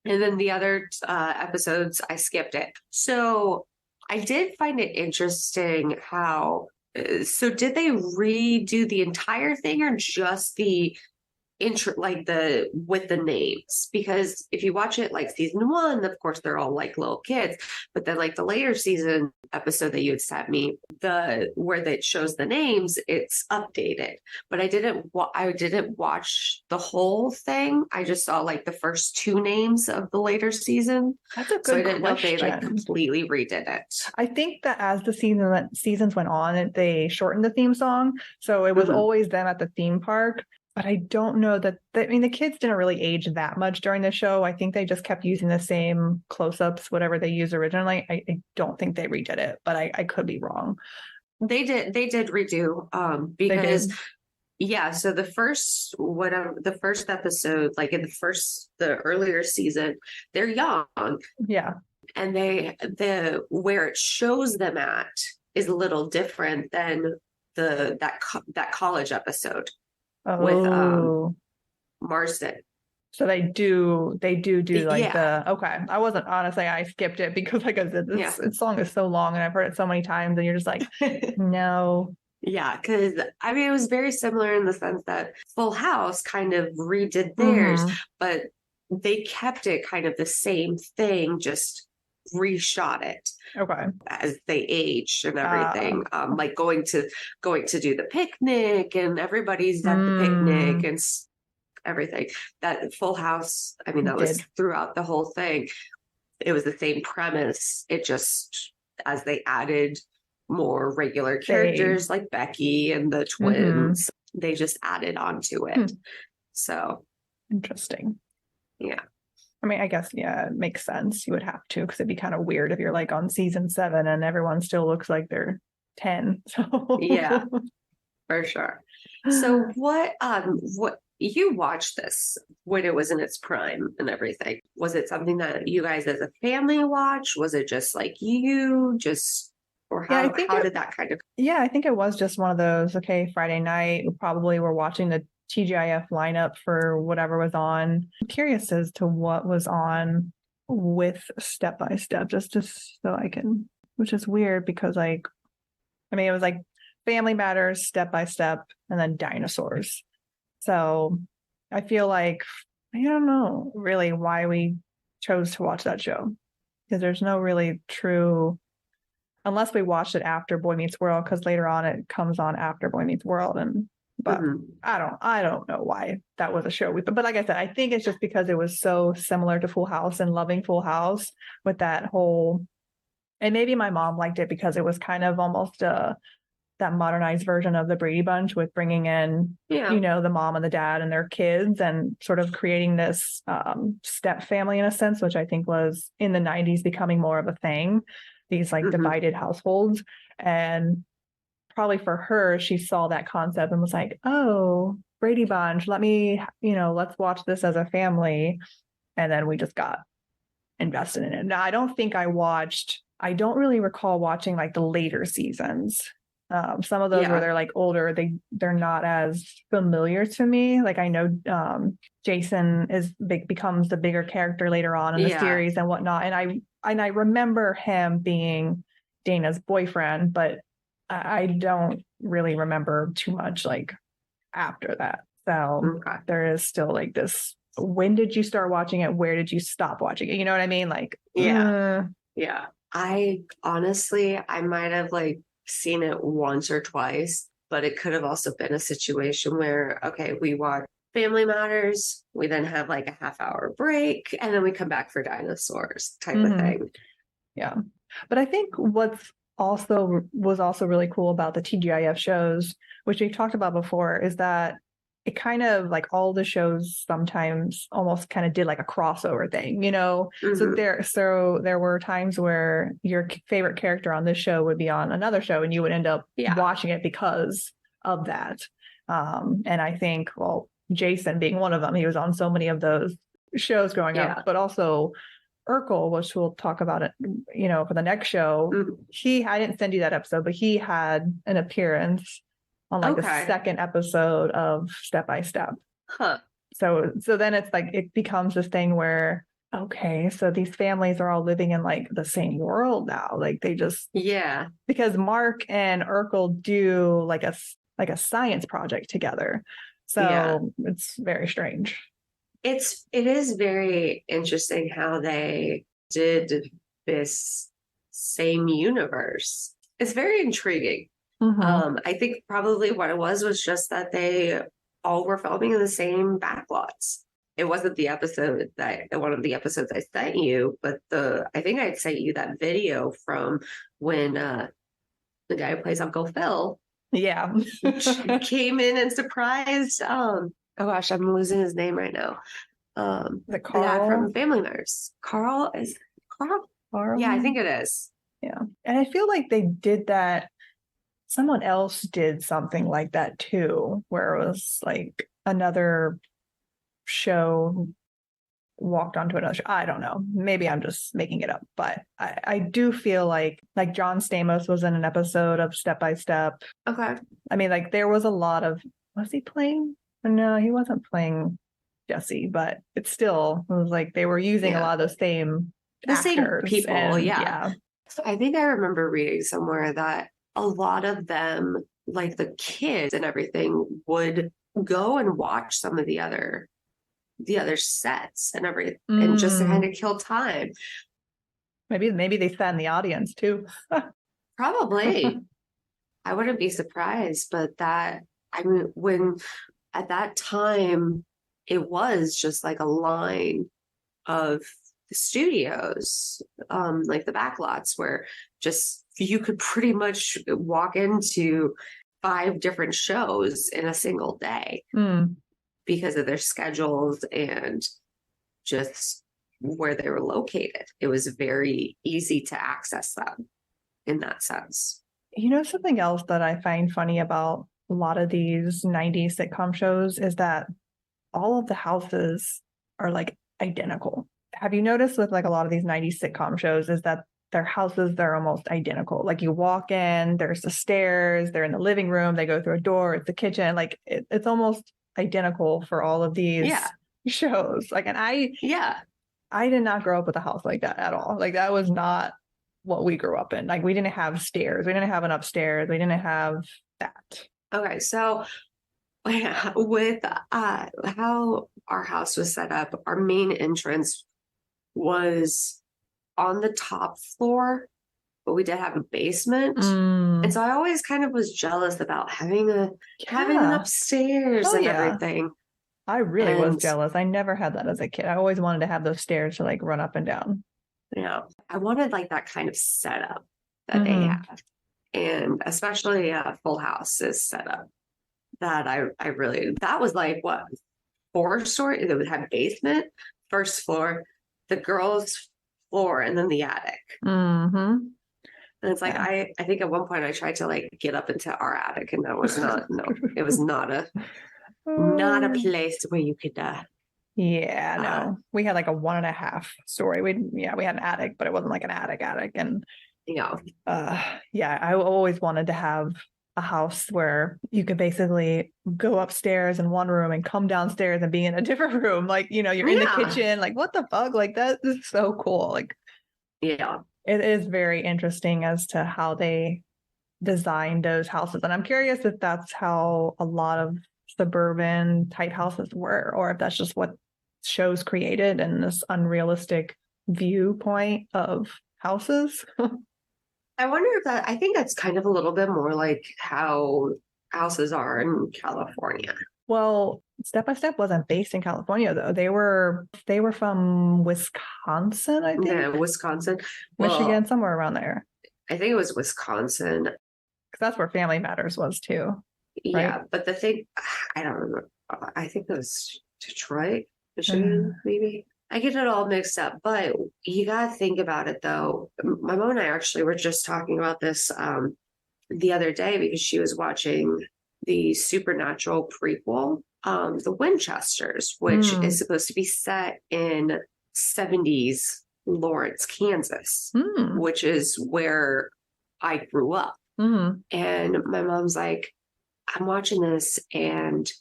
S2: And then the other episodes, I skipped it. So I did find it interesting how, so did they redo the entire thing or just the intro, like with the names? Because if you watch it like season 1, of course they're all like little kids, but then like the later season episode that you had sent me, where that shows the names, it's updated. But I didn't watch the whole thing. I just saw like the first 2 names of the later season.
S1: That's a good
S2: So I didn't know if
S1: question.
S2: they like completely redid it.
S1: I think that as the seasons went on, they shortened the theme song, so it was always them at the theme park. But I don't know that, I mean, the kids didn't really age that much during the show. I think they just kept using the same close-ups, whatever they used originally. I don't think they redid it, but I could be wrong.
S2: They did redo, because so the first episode, like in the earlier season, they're young.
S1: Yeah.
S2: And where it shows them at is a little different than that college episode. With Marston.
S1: So they do like okay. I wasn't, honestly, I skipped it because like I said, this song is so long and I've heard it so many times and you're just like, no.
S2: Yeah, because I mean, it was very similar in the sense that Full House kind of redid theirs, but they kept it kind of the same thing, just reshot it
S1: Okay.
S2: as they aged and everything. Like going to do the picnic, and everybody's at the picnic and everything. That Full House, I mean, that was throughout the whole thing. It was the same premise. It just, as they added more regular characters like Becky and the twins, they just added onto it. So
S1: interesting.
S2: Yeah.
S1: I mean, I guess, yeah, it makes sense. You would have to, because it'd be kind of weird if you're like on season 7 and everyone still looks like they're 10. So
S2: yeah, for sure. So what you watched this when it was in its prime and everything? Was it something that you guys as a family watched? Was it just like you just, or how, how did that kind of?
S1: Yeah, I think it was just one of those, okay, Friday night, we probably were watching the TGIF lineup for whatever was on. I'm curious as to what was on with Step by Step, just so I can, which is weird because like, I mean, it was like Family Matters, Step by Step, and then Dinosaurs. So I feel like, I don't know really why we chose to watch that show, because there's no really true, unless we watched it after Boy Meets World, because later on it comes on after Boy Meets World. But I don't know why that was a show. But like I said, I think it's just because it was so similar to Full House and loving Full House with that whole, and maybe my mom liked it because it was kind of almost that modernized version of the Brady Bunch, with bringing in, you know, the mom and the dad and their kids and sort of creating this step family in a sense, which I think was in the 90s becoming more of a thing, these like divided households. And probably for her, she saw that concept and was like, oh, Brady Bunch, let me, you know, let's watch this as a family. And then we just got invested in it. Now, I don't don't really recall watching like the later seasons. Some of those where they're like older, they're not as familiar to me. Like I know Jason becomes the bigger character later on in the series and whatnot. And I remember him being Dana's boyfriend, but I don't really remember too much like after that. So there is still like this, when did you start watching it? Where did you stop watching it? You know what I mean? Like,
S2: yeah. I honestly, I might have like seen it once or twice, but it could have also been a situation where, okay, we watch Family Matters, we then have like a half-hour break, and then we come back for Dinosaurs type of thing.
S1: Yeah. But I think was also really cool about the TGIF shows, which we've talked about before, is that it kind of like all the shows sometimes almost kind of did like a crossover thing, you know? So there were times where your favorite character on this show would be on another show and you would end up watching it because of that. And I think, well, Jason being one of them, he was on so many of those shows growing up, but also Urkel, which we'll talk about it, you know, for the next show. I didn't send you that episode, but he had an appearance on like the second episode of Step by Step. So then it's like, it becomes this thing where, okay, so these families are all living in like the same world now. Like they just, because Mark and Urkel do like a science project together. So it's very strange.
S2: It is very interesting how they did this same universe. It's very intriguing. I think probably what it was just that they all were filming in the same backlots. It wasn't the episode one of the episodes I sent you, but I think I'd sent you that video from when the guy who plays Uncle Phil came in and surprised oh gosh, I'm losing his name right now.
S1: The Carl
S2: from Family Matters. Carl? Yeah, I think it is.
S1: Yeah. And I feel like they did that. Someone else did something like that too, where it was like another show walked onto another show. I don't know. Maybe I'm just making it up, but I do feel like John Stamos was in an episode of Step by Step.
S2: Okay.
S1: I mean, like there was a lot of, was he playing? No, he wasn't playing Jesse, but it was like they were using a lot of those same actors,
S2: same people.
S1: And,
S2: So I think I remember reading somewhere that a lot of them, like the kids and everything, would go and watch some of the other sets and everything, and just to kind of kill time.
S1: Maybe they sat in the audience too.
S2: Probably. I wouldn't be surprised, but when at that time, it was just like a line of the studios, like the backlots where just you could pretty much walk into 5 different shows in a single day because of their schedules and just where they were located. It was very easy to access them in that sense.
S1: Something else that I find funny about a lot of these 90s sitcom shows is that all of the houses are like identical. Have you noticed with like a lot of these 90s sitcom shows is that their houses, they're almost identical. Like you walk in, there's the stairs, they're in the living room, they go through a door, it's the kitchen. Like it's almost identical for all of these shows. Like, and I did not grow up with a house like that at all. Like that was not what we grew up in. Like we didn't have stairs. We didn't have an upstairs. We didn't have that.
S2: Okay. So with how our house was set up, our main entrance was on the top floor, but we did have a basement. And so I always kind of was jealous about having an upstairs and everything.
S1: I really was jealous. I never had that as a kid. I always wanted to have those stairs to like run up and down.
S2: Yeah. I wanted like that kind of setup that they had. And especially Full House's setup that I really, that was like what, 4-story? It would have basement, first floor, the girls' floor, and then the attic. And it's like, I think at one point I tried to like get up into our attic, and that was not, it was not a place where you could
S1: no, we had like a 1.5 story. We had an attic, but it wasn't like an attic. And I always wanted to have a house where you could basically go upstairs in one room and come downstairs and be in a different room. Like, you're in the kitchen, like what the fuck? Like that is so cool. Like, it is very interesting as to how they designed those houses. And I'm curious if that's how a lot of suburban type houses were, or if that's just what shows created and this unrealistic viewpoint of houses.
S2: I wonder if I think that's kind of a little bit more like how houses are in California.
S1: Well, Step by Step wasn't based in California though. They were from Wisconsin, I think.
S2: Yeah, Wisconsin.
S1: Michigan, somewhere around there.
S2: I think it was Wisconsin.
S1: Because that's where Family Matters was too.
S2: Yeah,
S1: right?
S2: But the thing, I don't remember. I think it was Detroit, Michigan, maybe. I get it all mixed up, but you got to think about it though. My mom and I actually were just talking about this the other day because she was watching the Supernatural prequel, The Winchesters, which is supposed to be set in 70s Lawrence, Kansas, which is where I grew up. And my mom's like, I'm watching this and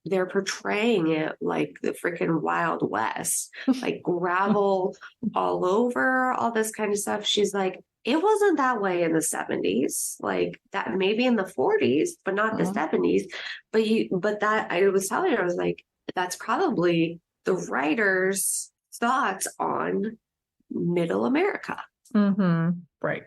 S2: they're portraying it like the freaking Wild West, like gravel all over, all this kind of stuff. She's like, it wasn't that way in the 70s, like that maybe in the 40s, but not the 70s. But that I was telling her, I was like, that's probably the writer's thoughts on Middle America.
S1: Right.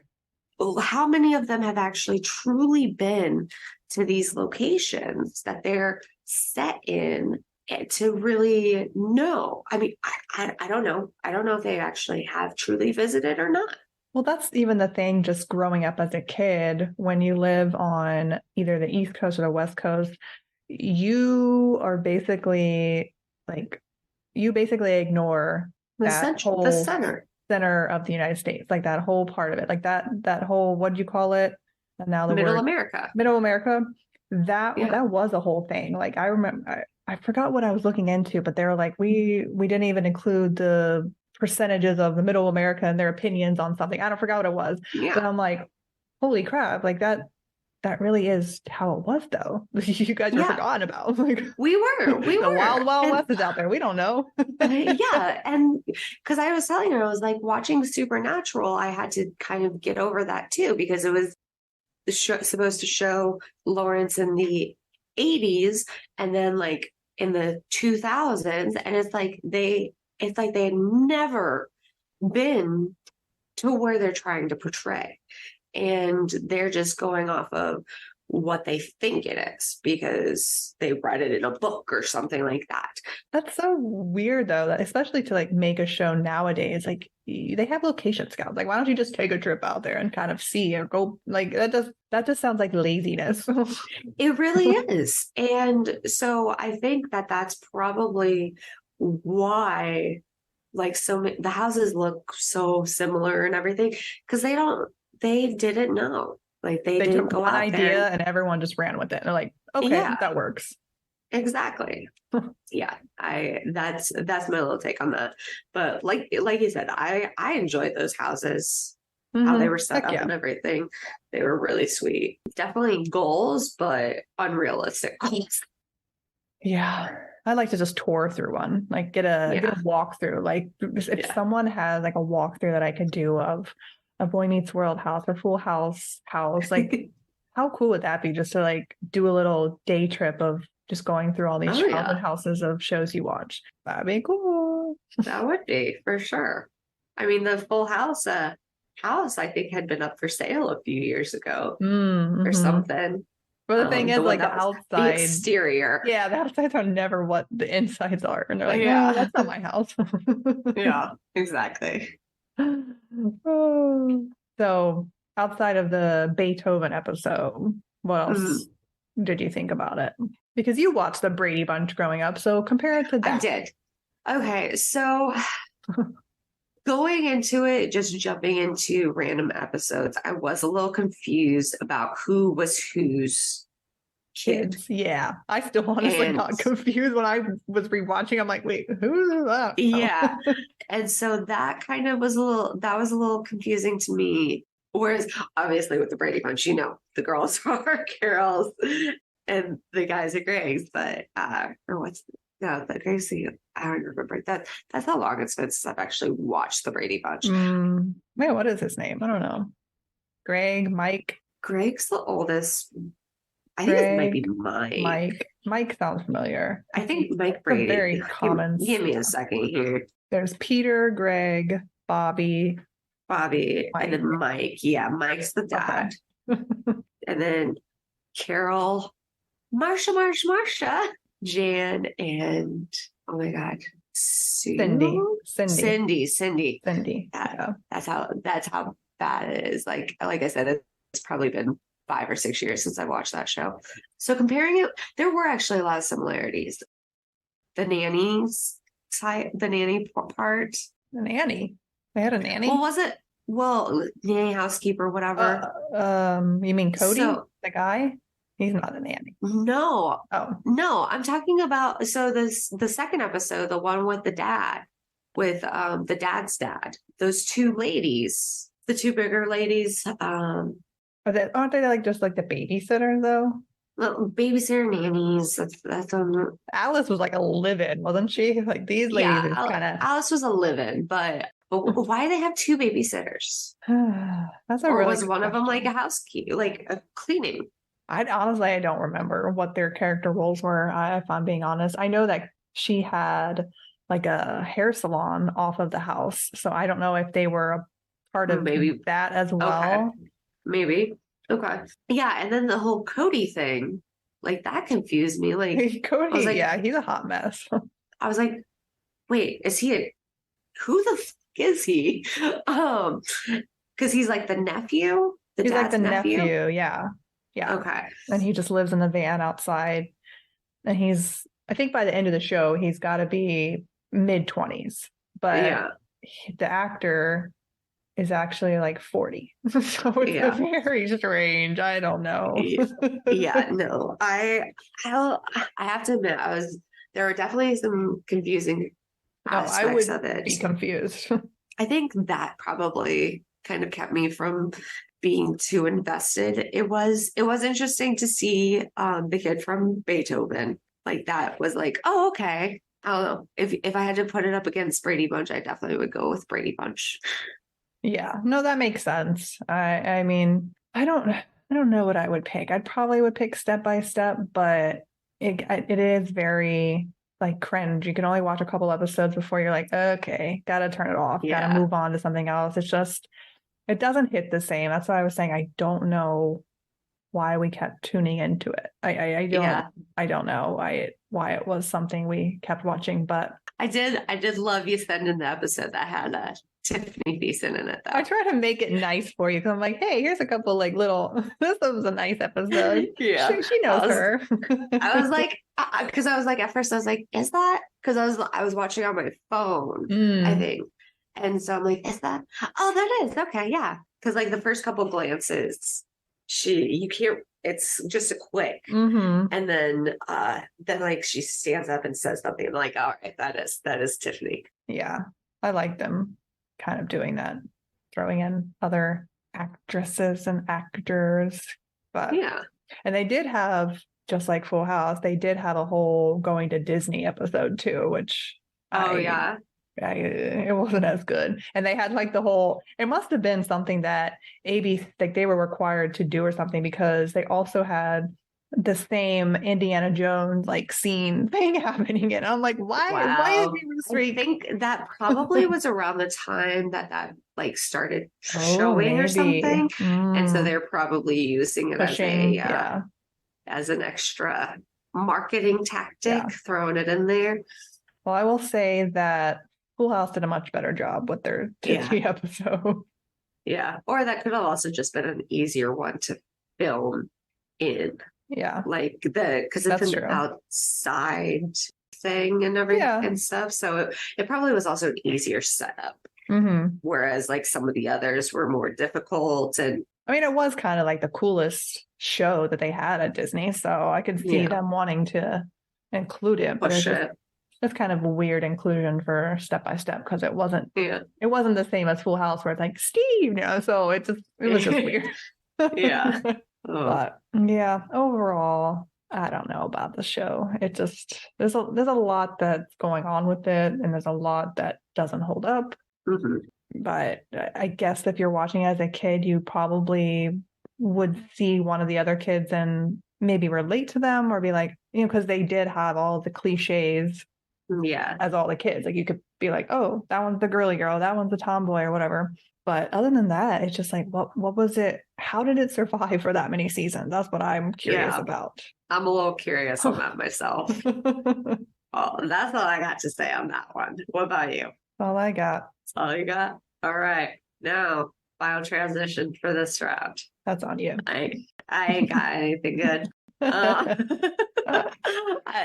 S2: How many of them have actually truly been to these locations that they're set in to really know? I mean, I don't know. I don't know if they actually have truly visited or not.
S1: Well, that's even the thing, just growing up as a kid, when you live on either the East Coast or the West Coast, you are basically ignore
S2: the
S1: center of the United States, like that whole part of it, like that whole, what do you call it? And now
S2: Middle America.
S1: That was a whole thing. Like I remember, I forgot what I was looking into, but they were like, we didn't even include the percentages of the Middle America and their opinions on something. I don't forgot what it was. But I'm like, holy crap, like that really is how it was though. You guys were forgotten about. Like
S2: we were
S1: the wild West is out there. We don't know.
S2: And because I was telling her, I was like, watching Supernatural, I had to kind of get over that too, because it was supposed to show Lawrence in the 80s and then like in the 2000s, and it's like they had never been to where they're trying to portray. And they're just going off of what they think it is because they read it in a book or something like that.
S1: That's so weird though, that especially to like make a show nowadays, like they have location scouts. Like, why don't you just take a trip out there and kind of see or go, like that just sounds like laziness.
S2: It really is. And so I think that that's probably why like the houses look so similar and everything because they didn't know. Like they
S1: They
S2: didn't
S1: took
S2: go
S1: one
S2: out
S1: idea
S2: there.
S1: and everyone just ran with it. They're like, okay,
S2: Yeah,
S1: that works.
S2: exactly. Yeah, that's my little take on that. But like you said, I enjoyed those houses, how they were set
S1: Heck
S2: up
S1: yeah.
S2: and everything. They were really sweet. Definitely goals, but unrealistic goals.
S1: Yeah. I like to just tour through one, like get a walkthrough. Like if someone has like a walkthrough that I could do of a Boy Meets World house or Full House house, like how cool would that be just to like do a little day trip of just going through all these childhood houses of shows you watch? That'd be cool.
S2: That would be for sure. I mean, the Full House house I think had been up for sale a few years ago or something.
S1: But the thing is, like the outside,
S2: the exterior.
S1: Yeah, the outsides are never what the insides are. And they're like, no, that's not my house.
S2: Yeah, exactly.
S1: So outside of the Beethoven episode, what else did you think about it? Because you watched the Brady Bunch growing up, so compare it to that.
S2: I did. Okay, so going into it, just jumping into random episodes, I was a little confused about who was whose kid.
S1: Yeah, I still honestly got confused when I was rewatching. I'm like, wait, who is that?
S2: Yeah. And so that kind of was a little confusing to me. Whereas obviously with the Brady Bunch, the girls are Carol's and the guys are Greg's, but the Greg's, I don't remember that. That's how long it's been since I've actually watched the Brady Bunch.
S1: Wait, what is his name? I don't know. Greg, Mike.
S2: Greg's the oldest. I think it might be Mike.
S1: Mike sounds familiar.
S2: I think Mike Brady.
S1: Very common.
S2: Give me a second here.
S1: There's Peter, Greg, Bobby,
S2: Mike. And then Mike. Yeah, Mike's the dad. Okay. And then Carol, Marsha, Jan, and oh my God,
S1: Cindy.
S2: Yeah. That's how bad it is. Like I said, it's probably been 5 or 6 years since I watched that show. So comparing it, there were actually a lot of similarities. The nanny part.
S1: The nanny. They had a nanny.
S2: Well, was it? Well, nanny, housekeeper, whatever.
S1: You mean Cody, the guy? He's not a nanny.
S2: No.
S1: Oh.
S2: No, I'm talking about the second episode, the one with the dad, with the dad's dad. Those two ladies, the two bigger ladies.
S1: Aren't they like just like the babysitter though?
S2: Well, babysitter nannies. That's
S1: Alice was like a live-in, wasn't she? Like these ladies kind of.
S2: Alice was a live-in, but why do they have two babysitters?
S1: That's a
S2: or
S1: really
S2: was one of them like a housekeeper, like a cleaning?
S1: I don't remember what their character roles were. If I'm being honest, I know that she had like a hair salon off of the house, so I don't know if they were a part of that as well.
S2: Okay. Maybe. Okay. Yeah, and then the whole Cody thing, like that confused me. Like
S1: Cody, like, he's a hot mess.
S2: I was like, wait, who the f is he? Because he's like the nephew.
S1: He's like the nephew. Yeah.
S2: Okay.
S1: And he just lives in the van outside. And I think by the end of the show, he's got to be mid-20s. But the actor is actually like 40. So it's a very strange. I don't know.
S2: No. I have to admit, there were definitely some confusing aspects of it.
S1: Be confused.
S2: I think that probably kind of kept me from being too invested. It was interesting to see the kid from Beethoven. Like that was like, oh, okay. I don't know. If I had to put it up against Brady Bunch, I definitely would go with Brady Bunch.
S1: Yeah, no, that makes sense. I mean, I don't know what I would pick. I probably would pick Step by Step, but it is very like cringe. You can only watch a couple episodes before you're like, okay, gotta turn it off, gotta
S2: Yeah.
S1: move on to something else. It's just, it doesn't hit the same. That's why I was saying I don't know why we kept tuning into it. I don't know why it was something we kept watching, but
S2: I did love you sending the episode that had Tiffany Thiessen in it though.
S1: I try to make it nice for you because I'm like, hey, here's a couple like little this was a nice episode.
S2: Yeah.
S1: She knows her.
S2: I was like, because I was like, at first I was like, is that? Because I was watching on my phone, I think. And so I'm like, is that? Oh, that is. Okay, yeah. Because like the first couple glances, you can't, it's just a quick. And then like she stands up and says something. I'm like, all right, that is Tiffany.
S1: Yeah. I like them kind of doing that, throwing in other actresses and actors. But
S2: yeah.
S1: And they did have, just like Full House, they did have a whole going to Disney episode too, which it wasn't as good. And they had like the whole, it must have been something that ABC, like they were required to do or something, because they also had the same Indiana Jones like scene thing happening. And I'm like, why is he restricted?
S2: I think that probably was around the time that like started showing or something. And so they're probably using it as an extra marketing tactic, throwing it in there.
S1: Well, I will say that Full House did a much better job with their Disney episode.
S2: Yeah. Or that could have also just been an easier one to film in.
S1: Yeah.
S2: Like because it's an outside thing and everything and stuff. So it probably was also an easier setup. Whereas like some of the others were more difficult. And
S1: I mean, it was kind of like the coolest show that they had at Disney. So I could see them wanting to include it. But it's kind of a weird inclusion for Step by Step, because it wasn't the same as Full House where it's like Steve, so it was just weird.
S2: Yeah.
S1: But yeah, overall, I don't know about the show. It just there's a lot that's going on with it, and there's a lot that doesn't hold up. But I guess if you're watching as a kid, you probably would see one of the other kids and maybe relate to them, or be like, because they did have all the cliches. As all the kids, like you could be like, oh, that one's the girly girl, that one's the tomboy, or whatever. But other than that, it's just like, what was it? How did it survive for that many seasons? That's what I'm curious about.
S2: I'm a little curious on that myself. Oh, that's all I got to say on that one. What about you?
S1: All I got.
S2: That's all you got? All right. Now, final transition for this round.
S1: That's on you.
S2: I ain't got anything good.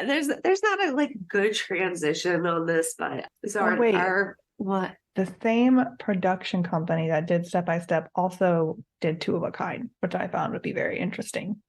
S2: There's not a like good transition on this, but so what?
S1: The same production company that did Step by Step also did Two of a Kind, which I found would be very interesting.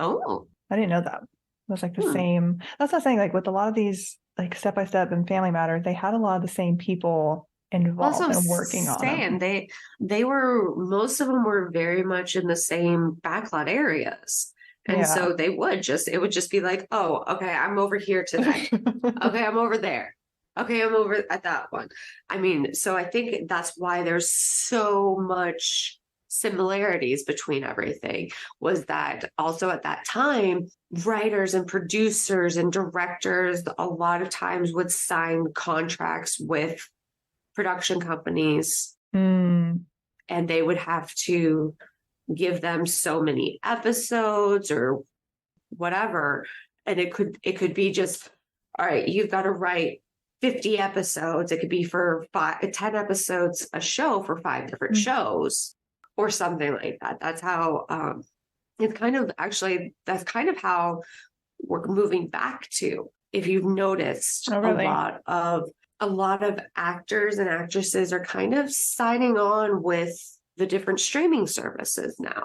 S2: Oh,
S1: I didn't know that. It was like the same. That's not saying like with a lot of these like Step by Step and Family Matters, they had a lot of the same people involved and working on them.
S2: They were, most of them were very much in the same backlot areas. And so it would just be like, oh, okay, I'm over here today. Okay, I'm over there. Okay, I'm over at that one. I mean, so I think that's why there's so much similarities between everything, was that also at that time, writers and producers and directors a lot of times would sign contracts with production companies, and they would have to give them so many episodes or whatever. And it could be just, all right, you've got to write 50 episodes. It could be for 10 episodes a show for 5 different shows or something like that. That's how that's kind of how we're moving back to. If you've noticed, a lot of actors and actresses are kind of signing on with the different streaming services now,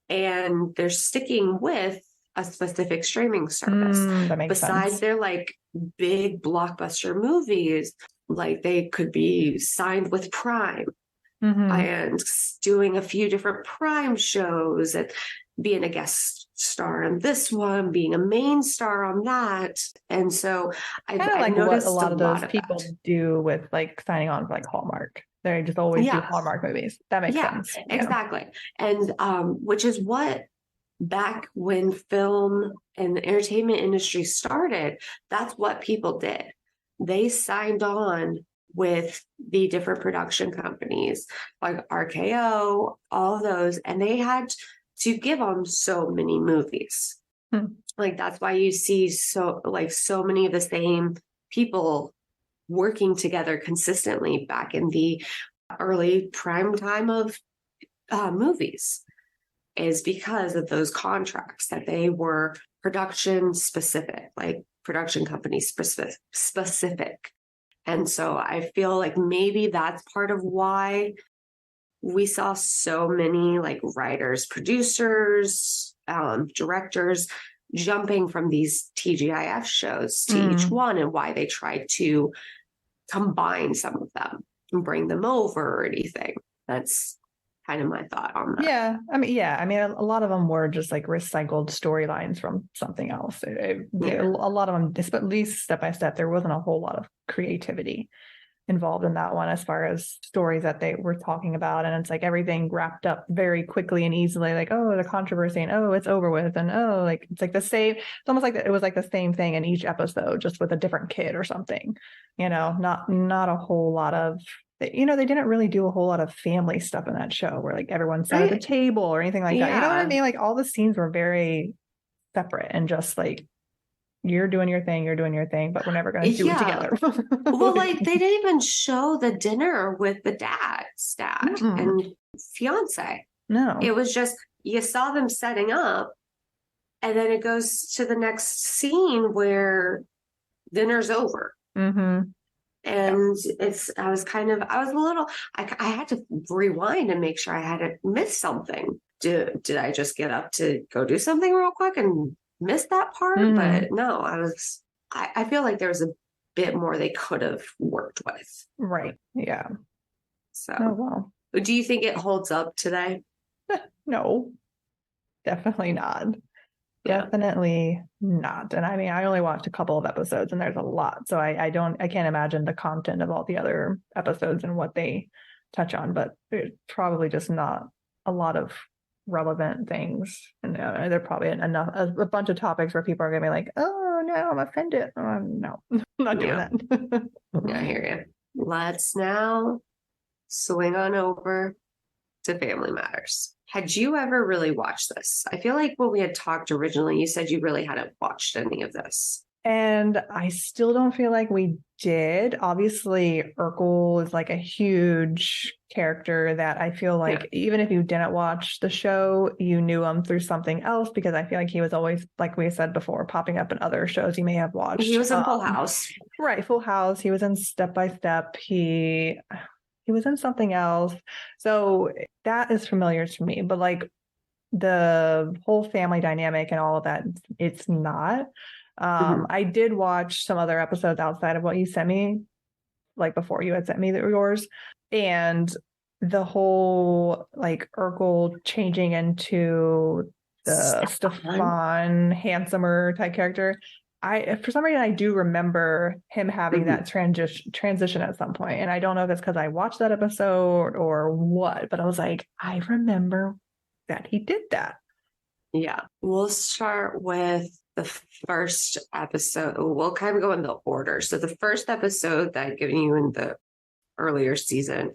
S2: and they're sticking with a specific streaming service.
S1: That makes
S2: Besides
S1: sense.
S2: their like big blockbuster movies, like they could be signed with Prime and doing a few different Prime shows and being a guest star on this one, being a main star on that. And so I noticed what a lot of those people
S1: do with like signing on for like Hallmark. They just always do Hallmark movies. That makes sense.
S2: Exactly. And which is what back when film and the entertainment industry started, that's what people did. They signed on with the different production companies like RKO, all those, and they had to give them so many movies. Like, that's why you see so many of the same people working together consistently back in the early prime time of movies, is because of those contracts, that they were production specific, like production company specific. And so I feel like maybe that's part of why we saw so many like writers, producers, directors jumping from these TGIF shows to each one, and why they tried to combine some of them and bring them over or anything. That's kind of my thought on that.
S1: Yeah. I mean, a lot of them were just like recycled storylines from something else. A lot of them, at least step by step, there wasn't a whole lot of creativity involved in that one as far as stories that they were talking about. And it's like everything wrapped up very quickly and easily, like, oh, the controversy, and oh, it's over with. And oh, like, it's like the same, it's almost like it was like the same thing in each episode, just with a different kid or something, not a whole lot of, they didn't really do a whole lot of family stuff in that show where like everyone sat at the table or anything like that. You know what I mean? Like, all the scenes were very separate and just like, you're doing your thing, but we're never going to do it together.
S2: Well, like, they didn't even show the dinner with the dad and fiance.
S1: No.
S2: It was just, you saw them setting up, and then it goes to the next scene where dinner's over. And I was a little, I had to rewind and make sure I hadn't missed something. Did I just get up to go do something real quick and miss that part? But no, I feel like there was a bit more they could have worked with.
S1: Right. Yeah.
S2: So, well. Do you think it holds up today?
S1: No, definitely not. Definitely not. And I mean, I only watched a couple of episodes and there's a lot. So I can't imagine the content of all the other episodes and what they touch on, but there's probably just not a lot of relevant things. And there are probably a bunch of topics where people are going to be like, oh no, I'm offended. No, I'm not doing that.
S2: I hear you. Let's now swing on over to Family Matters. Had you ever really watched this? I feel like when we had talked originally, you said you really hadn't watched any of this.
S1: And I still don't feel like we did. Obviously, Urkel is like a huge character that I feel like even if you didn't watch the show, you knew him through something else, because I feel like he was always, like we said before, popping up in other shows you may have watched.
S2: He was in Full House.
S1: Right, Full House. He was in Step by Step. He was in something else. So that is familiar to me. But like the whole family dynamic and all of that, it's not. I did watch some other episodes outside of what you sent me, like before you had sent me yours, and the whole like Urkel changing into the Stefan handsomer type character. For some reason, I do remember him having that transition at some point, and I don't know if it's because I watched that episode or what, but I was like, I remember that he did that.
S2: Yeah, we'll start with the first episode. We'll kind of go in the order. So the first episode that I'd given you in the earlier season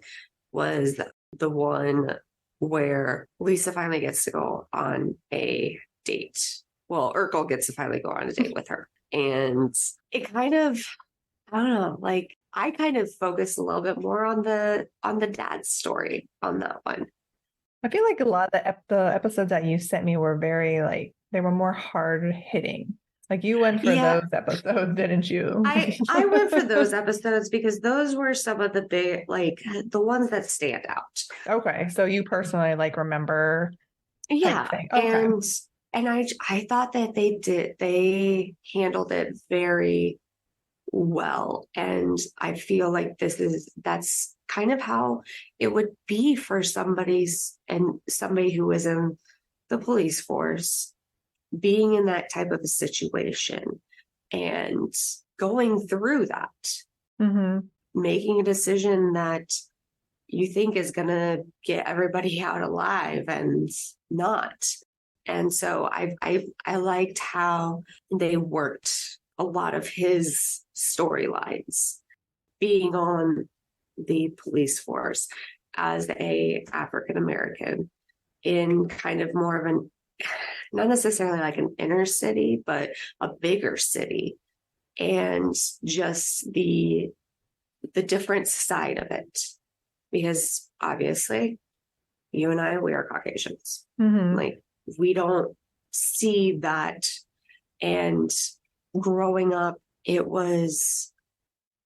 S2: was the one where Lisa finally gets to go on a date. Well, Urkel gets to finally go on a date with her. And it kind of, I don't know, like I kind of focused a little bit more on the dad's story on that one.
S1: I feel like a lot of the episodes that you sent me were very like, they were more hard hitting. Like you went for those episodes, didn't you?
S2: I went for those episodes because those were some of the big, like the ones that stand out.
S1: Okay. So you personally like remember.
S2: Yeah. Okay. And I thought that they handled it very well. And I feel like that's kind of how it would be for somebody who was in the police force, being in that type of a situation and going through that, making a decision that you think is going to get everybody out alive and not. And so I liked how they worked a lot of his storylines, being on the police force as a African American in kind of more of an, not necessarily like an inner city, but a bigger city, and just the different side of it. Because obviously, you and I, we are Caucasians.
S1: Mm-hmm.
S2: Like, we don't see that. And growing up, it was,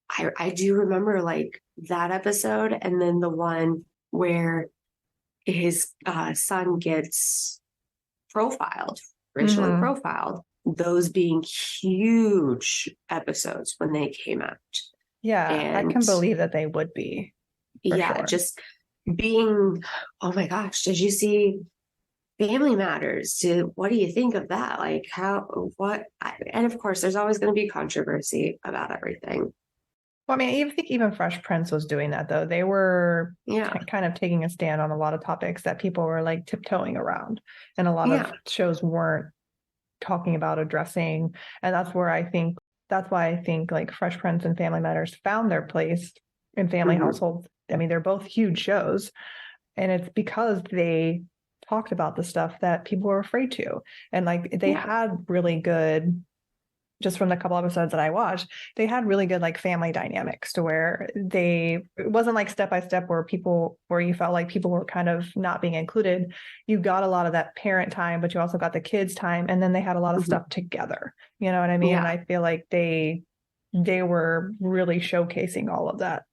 S2: I do remember like that episode, and then the one where his son gets profiled, racially
S1: Mm-hmm.
S2: profiled, those being huge episodes when they came out.
S1: Yeah, I
S2: And
S1: can believe that they would be, for
S2: yeah,
S1: sure.
S2: just being, oh my gosh, did you see Family Matters? What do you think of that? Like, and of course, there's always going to be controversy about everything.
S1: Well, I mean, I think even Fresh Prince was doing that, though. They were kind of taking a stand on a lot of topics that people were like tiptoeing around, and a lot of shows weren't talking about addressing. And that's why I think like Fresh Prince and Family Matters found their place in family households. I mean, they're both huge shows, and it's because they talked about the stuff that people were afraid to. And like they had really good, just from the couple episodes that I watched, they had really good like family dynamics to where it wasn't like step by step where you felt like people were kind of not being included. You got a lot of that parent time, but you also got the kids time. And then they had a lot of stuff together. You know what I mean?
S2: Yeah.
S1: And I feel like they were really showcasing all of that.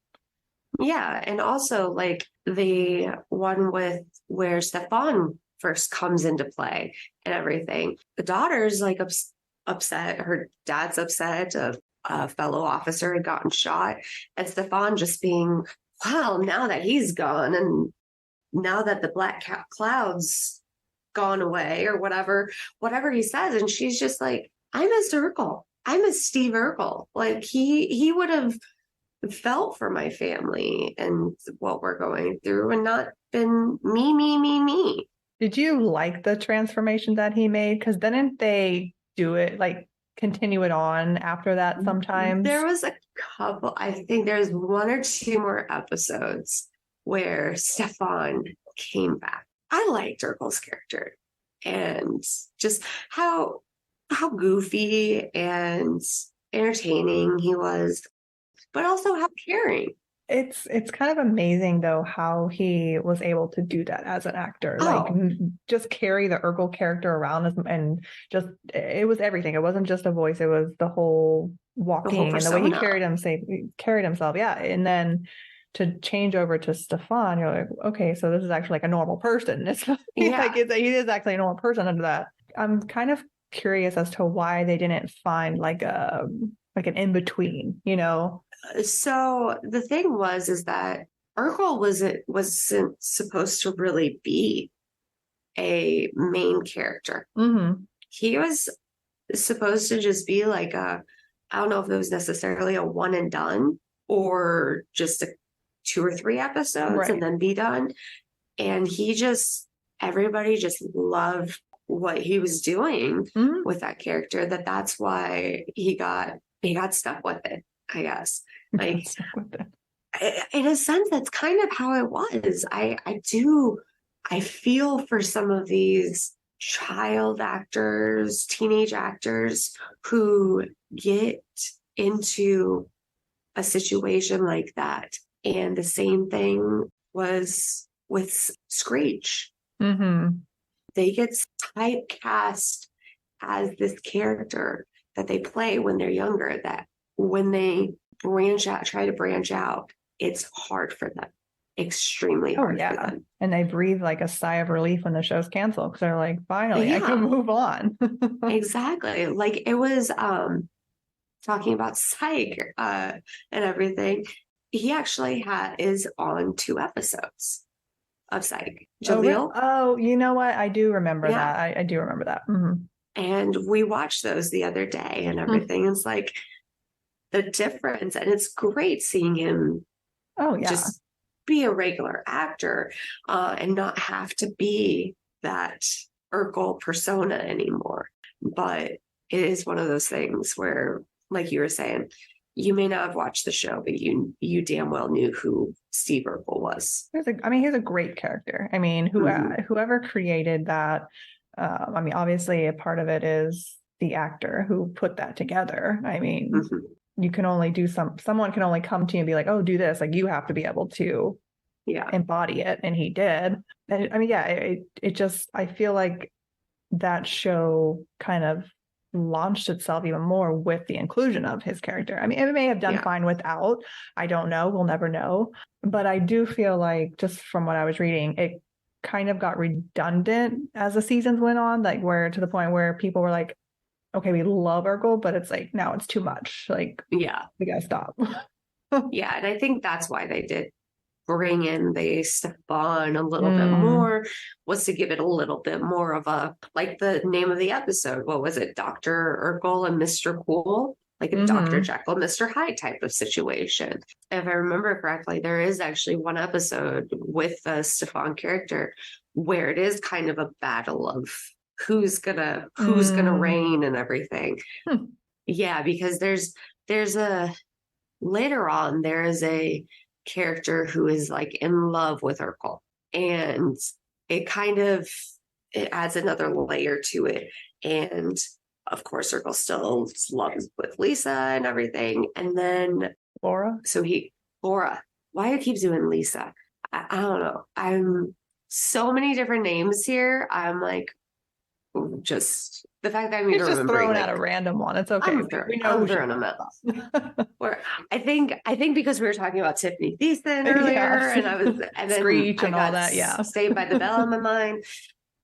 S2: Yeah. And also like the one where Stefan first comes into play and everything. The daughter's like upset. Her dad's upset. A fellow officer had gotten shot. And Stefan just being, wow, now that he's gone and now that the black cloud's gone away or whatever he says. And she's just like, I miss Urkel. I miss Steve Urkel. Like he would have felt for my family and what we're going through and not been me.
S1: Did you like the transformation that he made? Because didn't they do it, like continue it on after that sometimes?
S2: There was a couple, I think there's one or two more episodes where Stefan came back. I liked Urkel's character and just how goofy and entertaining he was, but also how caring.
S1: It's kind of amazing though how he was able to do that as an actor, like just carry the Urkel character around and just it was everything. It wasn't just a voice; it was the whole walking and the way he carried himself. Yeah, and then to change over to Stefan, you're like, okay, so this is actually like a normal person. It's like he is actually a normal person under that. I'm kind of curious as to why they didn't find like an in between, you know.
S2: So the thing is that Urkel wasn't supposed to really be a main character. He was supposed to just be like I don't know if it was necessarily a one and done or just 2 or 3 episodes and then be done. And everybody just loved what he was doing with that character. That's why he got stuck with it, I guess. Like, in a sense, that's kind of how it was. I feel for some of these child actors, teenage actors who get into a situation like that. And the same thing was with Screech. They get typecast as this character that they play when they're younger, that when they try to branch out, it's hard for them. Extremely hard for them.
S1: And they breathe like a sigh of relief when the show's canceled because they're like, finally, I can move on.
S2: Exactly. Like it was talking about Psych and everything. He actually is on 2 episodes of Psych. Jaleel.
S1: Oh, you know what? I do remember that. I do remember that.
S2: And we watched those the other day and everything. It's like the difference. And it's great seeing him just be a regular actor and not have to be that Urkel persona anymore. But it is one of those things where, like you were saying, you may not have watched the show, but you damn well knew who Steve Urkel was.
S1: He's a great character. I mean, whoever created that, obviously a part of it is the actor who put that together. I mean, you can only do someone can only come to you and be like, oh, do this. Like, you have to be able to embody it. And he did. And it just, I feel like that show kind of launched itself even more with the inclusion of his character. I mean, it may have done fine without. I don't know. We'll never know. But I do feel like, just from what I was reading, it kind of got redundant as the seasons went on, like where to the point where people were like, okay, we love Urkel, but it's like, now it's too much. Like, we gotta stop.
S2: Yeah. And I think that's why they did bring in the Stefan a little bit more, was to give it a little bit more of a, like the name of the episode, what was it? Dr. Urkel and Mr. Cool, like a Dr. Jekyll, Mr. Hyde type of situation. If I remember correctly, there is actually one episode with the Stefan character where it is kind of a battle of who's gonna reign and everything. Yeah, because later on there is a character who is like in love with Urkel, and it adds another layer to it. And of course Urkel still loves with Lisa and everything, and then
S1: Laura,
S2: why do I keep doing Lisa? I don't know, I'm so many different names here. I'm like, just the fact that I'm
S1: just throwing out a random one. It's okay.
S2: We know who throwing them out. Where I think because we were talking about Tiffany Thiessen earlier, and then
S1: Screech and all that.
S2: Saved by the Bell in my mind.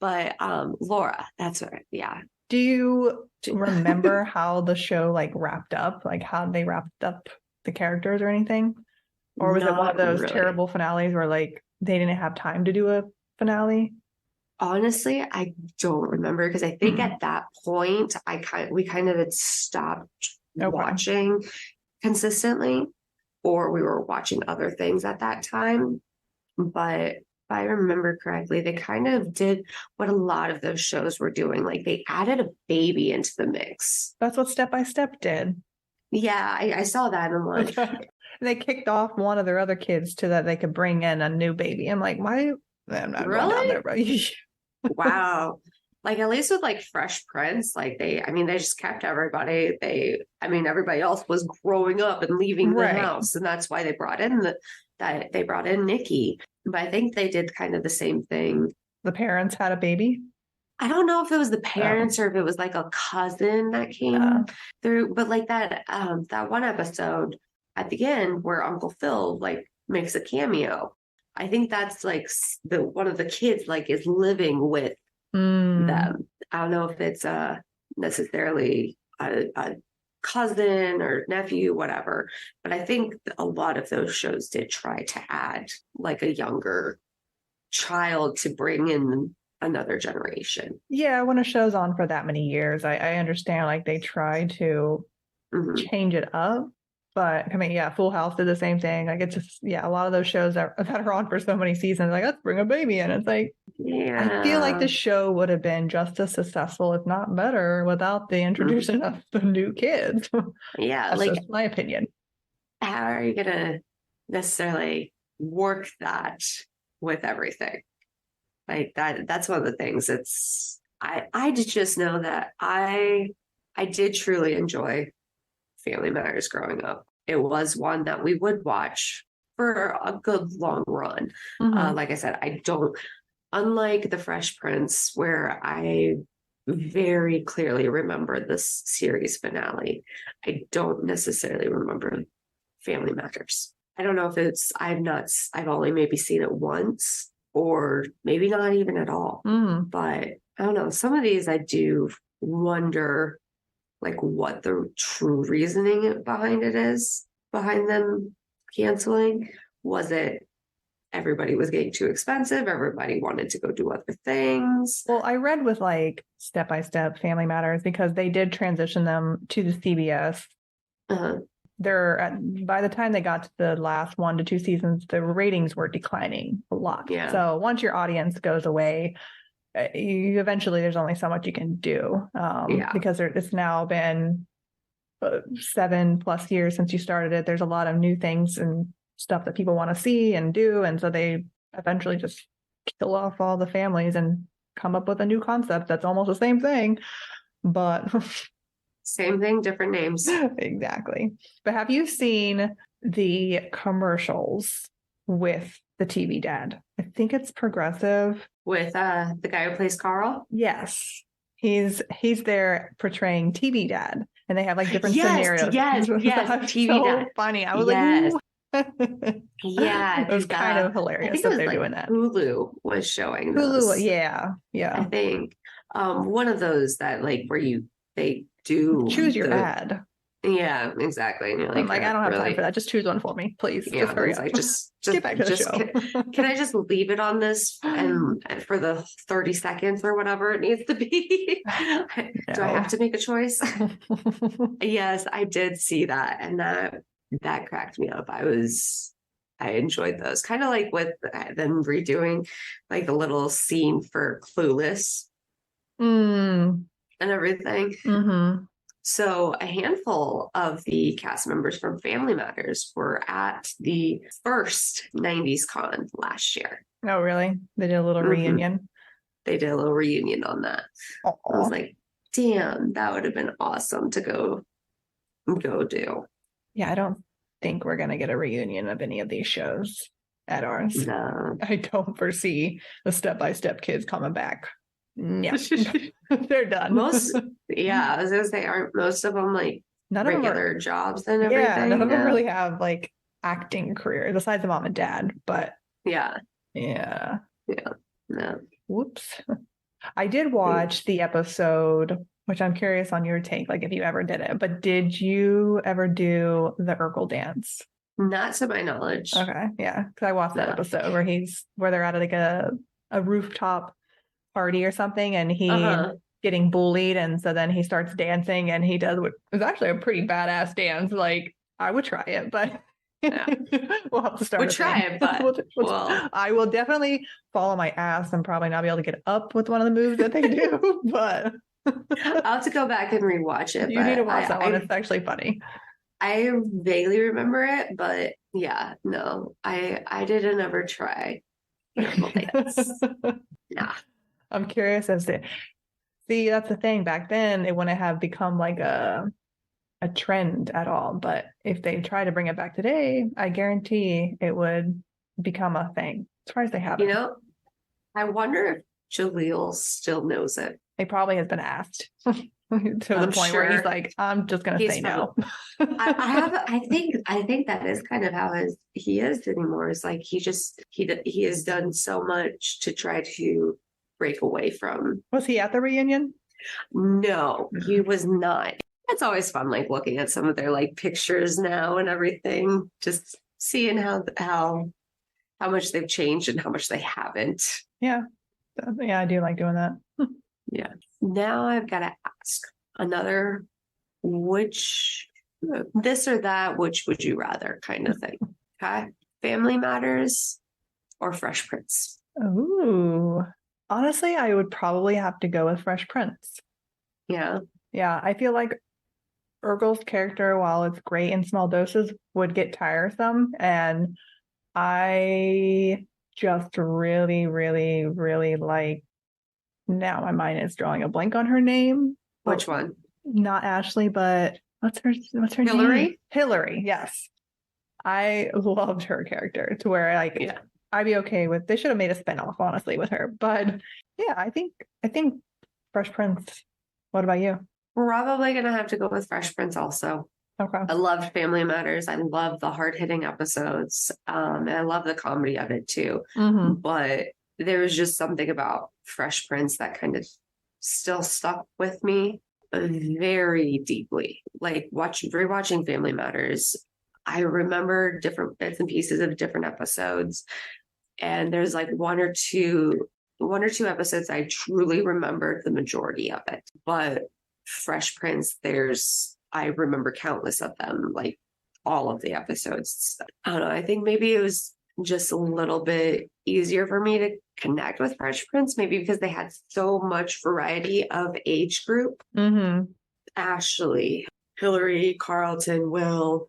S2: But Laura, that's right. Yeah.
S1: Do you remember how the show like wrapped up? Like how they wrapped up the characters or anything? Or was it one of those terrible finales where like they didn't have time to do a finale?
S2: Honestly, I don't remember, because I think at that point we kind of had stopped watching consistently, or we were watching other things at that time. But if I remember correctly, they kind of did what a lot of those shows were doing. Like, they added a baby into the mix.
S1: That's what Step by Step did.
S2: Yeah, I saw that, and I'm like,
S1: they kicked off one of their other kids so that they could bring in a new baby. I'm like, why? I'm not going down there, bro.
S2: Wow. Like, at least with like Fresh Prince, like they just kept everybody. Everybody else was growing up and leaving the house, and that's why they brought in Nikki. But I think they did kind of the same thing.
S1: The parents had a baby.
S2: I don't know if it was the parents or if it was like a cousin that came through, but like that one episode at the end where Uncle Phil like makes a cameo. I think that's like one of the kids like is living with them. I don't know if it's necessarily a cousin or nephew, whatever. But I think a lot of those shows did try to add like a younger child to bring in another generation.
S1: Yeah, when a show's on for that many years, I understand like they try to change it up. But Full House did the same thing. Like, it's just, a lot of those shows that are on for so many seasons, like, let's bring a baby in. It's like, I feel like the show would have been just as successful, if not better, without the introduction of the new kids.
S2: Yeah,
S1: that's like, just my opinion.
S2: How are you going to necessarily work that with everything? Like that's one of the things. I just know that I did truly enjoy Family Matters growing up. It was one that we would watch for a good long run. Like I said, unlike the Fresh Prince, where I very clearly remember this series finale, I don't necessarily remember Family Matters. I don't know if I've only maybe seen it once, or maybe not even at all. But I don't know. Some of these I do wonder like what the true reasoning behind them canceling. Was it everybody was getting too expensive? Everybody wanted to go do other things?
S1: Well, I read with like Step by Step, Family Matters, because they did transition them to the CBS. By the time they got to the last 1 to 2 seasons, the ratings were declining a lot. So once your audience goes away, eventually there's only so much you can do, because it's now been 7+ years since you started it. There's a lot of new things and stuff that people want to see and do, and so they eventually just kill off all the families and come up with a new concept that's almost the same thing, but
S2: same thing, different names.
S1: Exactly. But have you seen the commercials with the TV dad? I think it's Progressive.
S2: With the guy who plays Carl?
S1: Yes. He's there portraying TV dad, and they have like different scenarios.
S2: Yes, TV
S1: so
S2: dad.
S1: Funny. I was like,
S2: yeah,
S1: it was kind of hilarious that they're doing that.
S2: Hulu was showing those.
S1: Hulu, yeah.
S2: I think one of those that like where they do
S1: choose your ad.
S2: Yeah, exactly. And you're
S1: like, I don't have time for that. Just choose one for me, please.
S2: Yeah,
S1: just hurry up.
S2: Like, just
S1: get back to the show.
S2: Can I just leave it on this and for the 30 seconds or whatever it needs to be? No. Do I have to make a choice? Yes, I did see that, and that cracked me up. I enjoyed those. Kind of like with them redoing like the little scene for Clueless and everything.
S1: Mm-hmm.
S2: So a handful of the cast members from Family Matters were at the first 90s con last year.
S1: Oh, really? They did a little reunion?
S2: They did a little reunion on that. I was like, damn, that would have been awesome to go do. Yeah,
S1: I don't think we're going to get a reunion of any of these shows at ours.
S2: No.
S1: I don't foresee the Step-by-Step kids coming back. No, they're done.
S2: I was gonna say, aren't most of them like none regular of them jobs and everything?
S1: Yeah, none of them really have like acting careers besides the mom and dad. But
S2: yeah.
S1: No. Whoops. I did watch the episode, which I'm curious on your take, like if you ever did it. But did you ever do the Urkel dance?
S2: Not to my knowledge.
S1: Okay, yeah, because I watched that episode where they're at like a rooftop party or something, and he's getting bullied, and so then he starts dancing, and he does what is actually a pretty badass dance. Like I would try it, but we'll have to start.
S2: We'll try it, but
S1: I will definitely fall on my ass and probably not be able to get up with one of the moves that they do. But
S2: I'll have to go back and rewatch it.
S1: You need to watch that one. It's actually funny.
S2: I vaguely remember it, but yeah, no, I didn't ever try. Nah.
S1: I'm curious as to see. That's the thing. Back then, it wouldn't have become like a trend at all. But if they try to bring it back today, I guarantee it would become a thing. As far as they haven't.
S2: I wonder if Jaleel still knows it.
S1: He probably has been asked to the point where he's like, "I'm just going to say no."
S2: I think that is kind of how he is anymore. It's like he has done so much to try to break away from.
S1: Was he at the reunion?
S2: No, he was not. It's always fun, like looking at some of their like pictures now and everything, just seeing how much they've changed and how much they haven't.
S1: Yeah, I do like doing that.
S2: Yeah. Now I've got to ask another, this or that, which would you rather kind of thing. Okay. Family Matters or Fresh Prince?
S1: Ooh. Honestly, I would probably have to go with Fresh Prince.
S2: Yeah.
S1: Yeah. I feel like Urkel's character, while it's great in small doses, would get tiresome. And I just really, really, really like, now my mind is drawing a blank on her name.
S2: Which one?
S1: Not Ashley, but what's her
S2: Hillary?
S1: name? Hillary, yes. I loved her character to where I'd be okay with, they should have made a spinoff, honestly, with her. But yeah, I think Fresh Prince. What about you?
S2: Probably gonna have to go with Fresh Prince also.
S1: Okay.
S2: I loved Family Matters. I love the hard-hitting episodes. And I love the comedy of it too.
S1: Mm-hmm.
S2: But there was just something about Fresh Prince that kind of still stuck with me very deeply. Like rewatching Family Matters, I remember different bits and pieces of different episodes. And there's like one or two episodes I truly remembered the majority of it. But Fresh Prince, I remember countless of them, like all of the episodes. I don't know. I think maybe it was just a little bit easier for me to connect with Fresh Prince, maybe because they had so much variety of age group. Ashley, Hillary, Carlton, Will,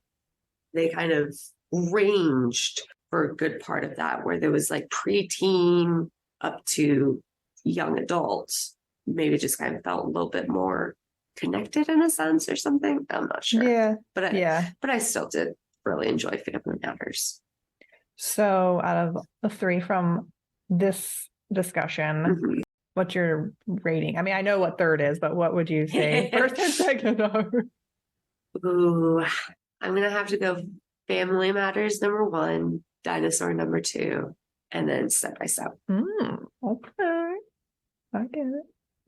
S2: they kind of ranged for a good part of that, where there was like preteen up to young adults. Maybe just kind of felt a little bit more connected in a sense or something. I'm not sure.
S1: Yeah.
S2: But I still did really enjoy Family Matters.
S1: So out of the three from this discussion, what's your rating? I mean, I know what third is, but what would you say first and second are?
S2: Ooh, I'm going to have to go Family Matters number 1, Dinosaur number 2, and then Step by Step.
S1: Okay. I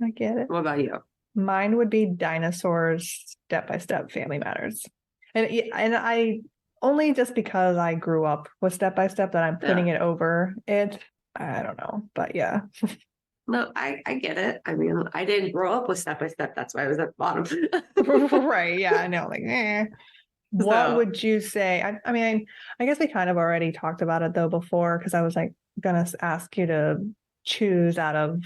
S1: get it.
S2: What about you?
S1: Mine would be Dinosaurs, Step by Step, Family Matters. And I only just because I grew up with Step by Step that I'm putting it over it. I don't know, but yeah.
S2: No, I get it. I mean, I didn't grow up with Step by Step. That's why I was at the bottom.
S1: Right. Yeah, I know. Like, What would you say? I mean, I guess we kind of already talked about it though before, because I was like going to ask you to choose out of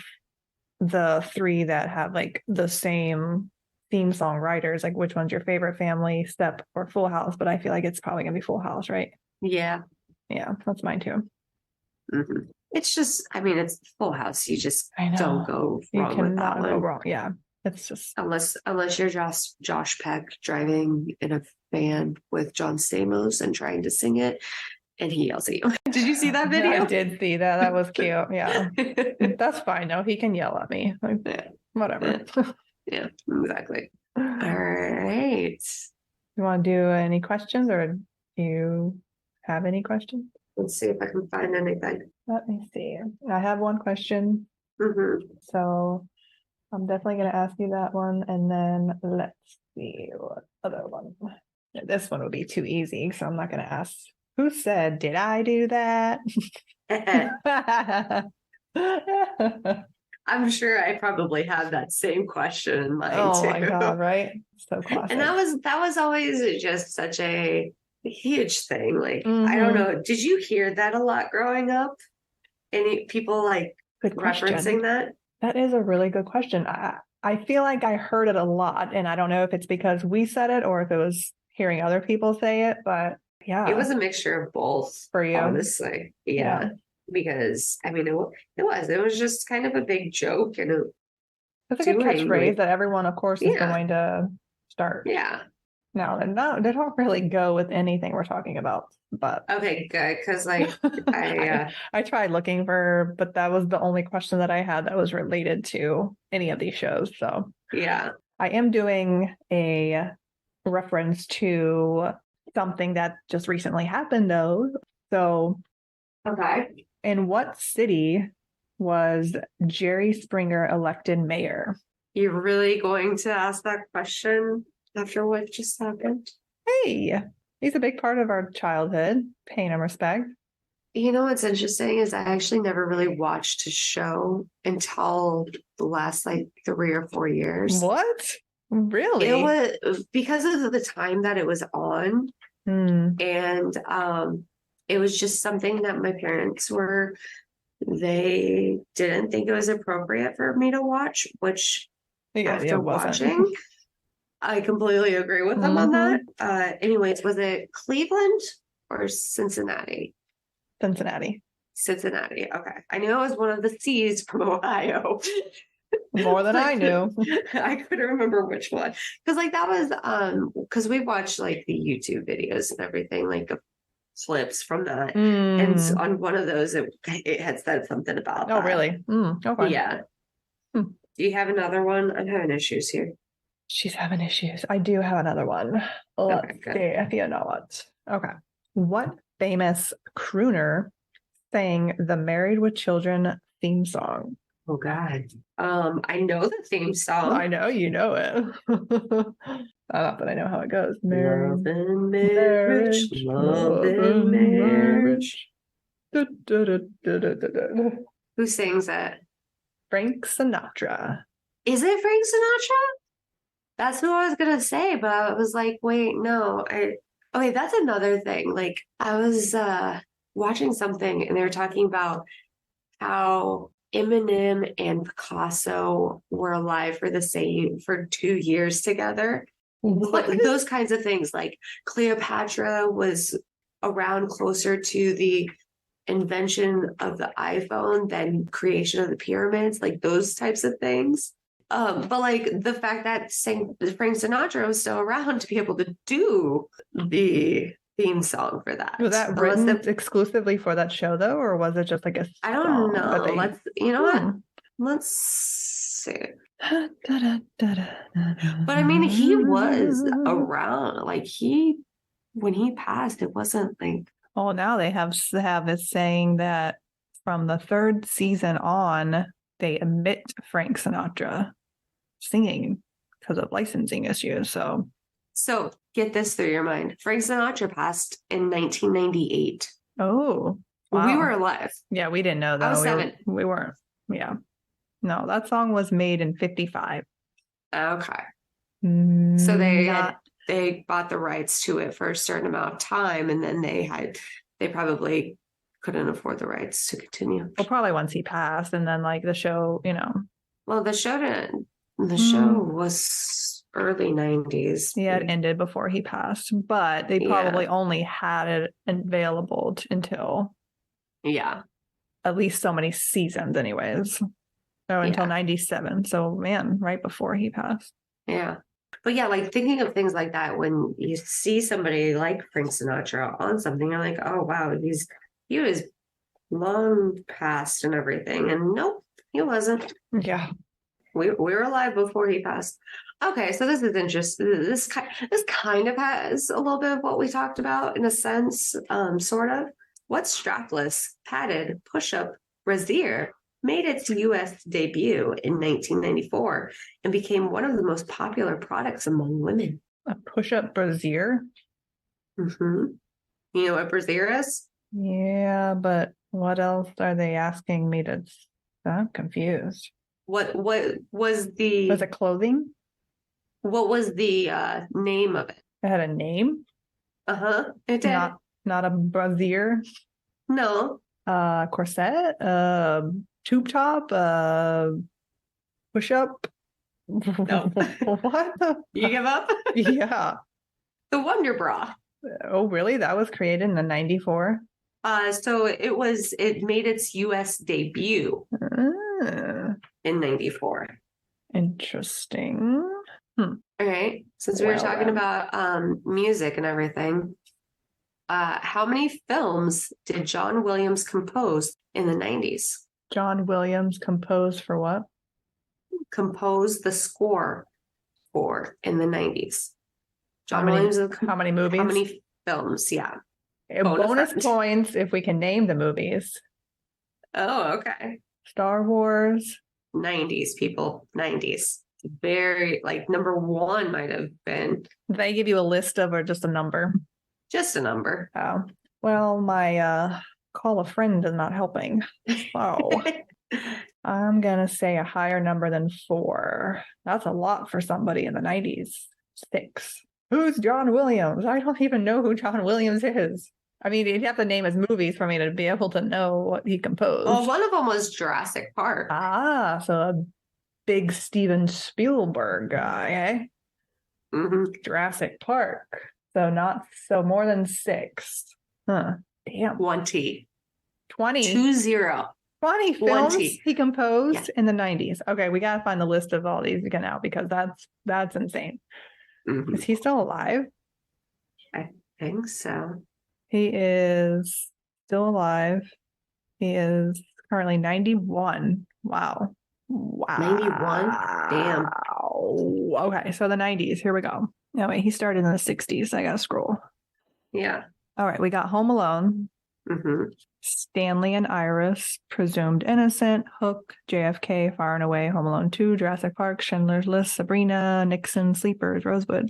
S1: the 3 that have like the same theme song writers, like which one's your favorite, Family, Step, or Full House? But I feel like it's probably gonna be Full House, right?
S2: Yeah,
S1: that's mine too.
S2: It's just, I mean, it's Full House. You just don't go wrong with that one.
S1: Go wrong. Yeah, it's just
S2: unless you're Josh Peck driving in a van with John Stamos and trying to sing it, and he yells at you. Did you see that video?
S1: I did see that. That was cute. Yeah, that's fine. No, he can yell at me. Like, whatever.
S2: Yeah, exactly. All right.
S1: You want to do any questions, or do you have any questions?
S2: Let's see if I can find anything.
S1: Let me see. I have one question. So I'm definitely going to ask you that one. And then let's see what other one. This one would be too easy, so I'm not going to ask. Who said, did I do that?
S2: I'm sure I probably had that same question in mind too.
S1: Oh my God, right? So classic.
S2: And that was always just such a huge thing. Like, I don't know. Did you hear that a lot growing up? Any people like referencing that?
S1: That is a really good question. I feel like I heard it a lot, and I don't know if it's because we said it or if it was hearing other people say it, but yeah.
S2: It was a mixture of both for you, honestly. Yeah. Because I mean, it was just kind of a big joke, and
S1: it's like a catchphrase that everyone, of course, is going to start.
S2: Yeah.
S1: No, they don't really go with anything we're talking about. But
S2: okay, good, because like
S1: I tried looking for, but that was the only question that I had that was related to any of these shows. So
S2: yeah,
S1: I am doing a reference to something that just recently happened, though. So,
S2: okay,
S1: in what city was Jerry Springer elected mayor?
S2: You're really going to ask that question after what just happened?
S1: Hey, he's a big part of our childhood. Paying him respect.
S2: You know what's interesting is I actually never really watched a show until the last like 3 or 4 years.
S1: What? Really?
S2: It was because of the time that it was on. And it was just something that my parents they didn't think it was appropriate for me to watch, which after watching, I completely agree with them on that. Anyways, was it Cleveland or Cincinnati?
S1: Cincinnati.
S2: Okay. I knew it was one of the C's from Ohio.
S1: More than I knew.
S2: I couldn't remember which one. Because like that was because we watched like the YouTube videos and everything, like the clips from that. And so on one of those it had said something about that.
S1: Oh, really? Okay.
S2: Yeah. Do you have another one? I'm having issues here.
S1: She's having issues. I do have another one. Let's see if you know what. Okay. What famous crooner sang the Married with Children theme song?
S2: Oh God. I know the theme song.
S1: I know you know it. Not that I know how it goes.
S2: Love and marriage. Love and marriage. Who sings it?
S1: Frank Sinatra.
S2: Is it Frank Sinatra? That's who I was gonna say, but I was like, wait, no. Okay, that's another thing. Like I was watching something and they were talking about how Eminem and Picasso were alive for 2 years together. Like those kinds of things, like Cleopatra was around closer to the invention of the iPhone than creation of the pyramids, like those types of things. But like the fact that Frank Sinatra was still around to be able to do the theme song for that.
S1: Was that written exclusively for that show though, or was it just like a song?
S2: I don't know. What? Let's see. But I mean, he was around. Like when he passed, it wasn't like.
S1: Oh, now they have it saying that from the third season on, they omit Frank Sinatra singing because of licensing issues. So
S2: get this through your mind. Frank Sinatra passed in 1998.
S1: Oh, wow.
S2: We were alive.
S1: Yeah, we didn't know though.
S2: I was 7.
S1: We weren't. Yeah. No, that song was made in 1955.
S2: Okay. So they bought the rights to it for a certain amount of time, and then they probably couldn't afford the rights to continue.
S1: Well, probably once he passed, and then like the show,
S2: Well, the show didn't. The show was early 90s.
S1: Yeah, it ended before he passed, but they probably only had it available until at least so many seasons, anyways. So until 97. So man, right before he passed.
S2: Yeah. But yeah, like thinking of things like that, when you see somebody like Frank Sinatra on something, you're like, oh wow, he was long past and everything. And nope, he wasn't.
S1: Yeah.
S2: We were alive before he passed. Okay, so this is interesting. This kind of has a little bit of what we talked about in a sense, sort of. What strapless, padded, push-up brassiere made its U.S. debut in 1994 and became one of the most popular products among women?
S1: A push-up brassiere?
S2: Mm-hmm. You know what brassiere is?
S1: Yeah, but what else are they asking me to... I'm confused.
S2: What was the...
S1: Was it clothing?
S2: What was the name of it?
S1: It had a name?
S2: Uh-huh. It did.
S1: Not a brassiere?
S2: No.
S1: Corset? Tube top? Push-up?
S2: No.
S1: What?
S2: You give up?
S1: Yeah.
S2: The Wonder Bra.
S1: Oh, really? That was created in 94?
S2: So it made its U.S. debut in 94.
S1: Interesting.
S2: All right. Since we were talking about music and everything, how many films did John Williams compose in the 90s?
S1: John Williams composed for what?
S2: Composed the score for in the 90s.
S1: How many movies?
S2: How many films? Yeah.
S1: Bonus points if we can name the movies.
S2: Oh, okay.
S1: Star Wars.
S2: 90s, people. 90s. Very, like, number 1 might have been.
S1: Did they give you a list of or just a number?
S2: Just a number.
S1: Oh. Well, my call a friend is not helping. So I'm going to say a higher number than 4. That's a lot for somebody in the 90s. 6. Who's John Williams? I don't even know who John Williams is. I mean, you'd have to name his movies for me to be able to know what he composed.
S2: Well, one of them was Jurassic Park.
S1: Ah, so a big Steven Spielberg guy, eh?
S2: Mm-hmm.
S1: Jurassic Park. So more than 6. Huh. Damn.
S2: 20.
S1: 20 films
S2: 20.
S1: he composed in the 90s. Okay, we got to find the list of all these again now because that's insane.
S2: Mm-hmm.
S1: Is he still alive?
S2: I think so.
S1: He is still alive. He is currently 91. Wow.
S2: 91? Damn.
S1: Okay, so the 90s. Here we go. No, wait, he started in the 60s. I got to scroll.
S2: Yeah.
S1: All right, we got Home Alone.
S2: Mm-hmm.
S1: Stanley and Iris, Presumed Innocent, Hook, JFK, Far and Away, Home Alone 2, Jurassic Park, Schindler's List, Sabrina, Nixon, Sleepers, Rosewood,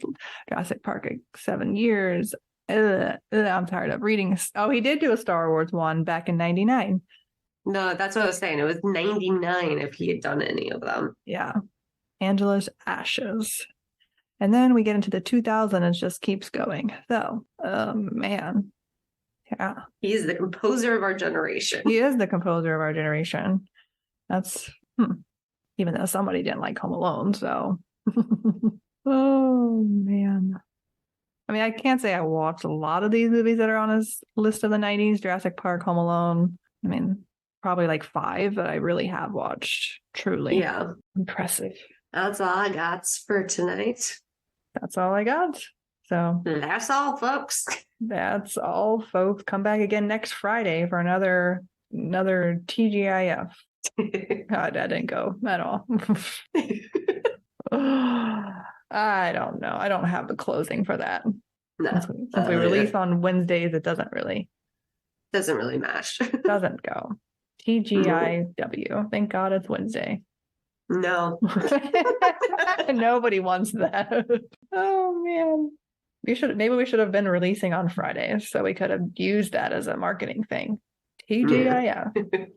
S1: Jurassic Park, 7 years. I'm tired of reading. Oh, he did do a Star Wars one back in 99.
S2: No, that's what I was saying. It was 99 if he had done any of them.
S1: Yeah. Angela's Ashes. And then we get into the 2000s and it just keeps going. So, man. Yeah.
S2: He's the composer of our generation.
S1: He is the composer of our generation. That's even though somebody didn't like Home Alone, so oh man. I mean, I can't say I watched a lot of these movies that are on his list of the 90s, Jurassic Park, Home Alone. I mean, probably like 5 that I really have watched. Truly.
S2: Yeah.
S1: Impressive.
S2: That's all I got for tonight.
S1: That's all I got. So
S2: that's all, folks.
S1: That's all, folks. Come back again next Friday for another TGIF. God, that didn't go at all. I don't know. I don't have the closing for that.
S2: No.
S1: Since we release on Wednesdays, it doesn't really
S2: match.
S1: Doesn't go. TGIW. Thank God it's Wednesday.
S2: No.
S1: Nobody wants that. Oh man. Maybe we should have been releasing on Fridays so we could have used that as a marketing thing. TGIF.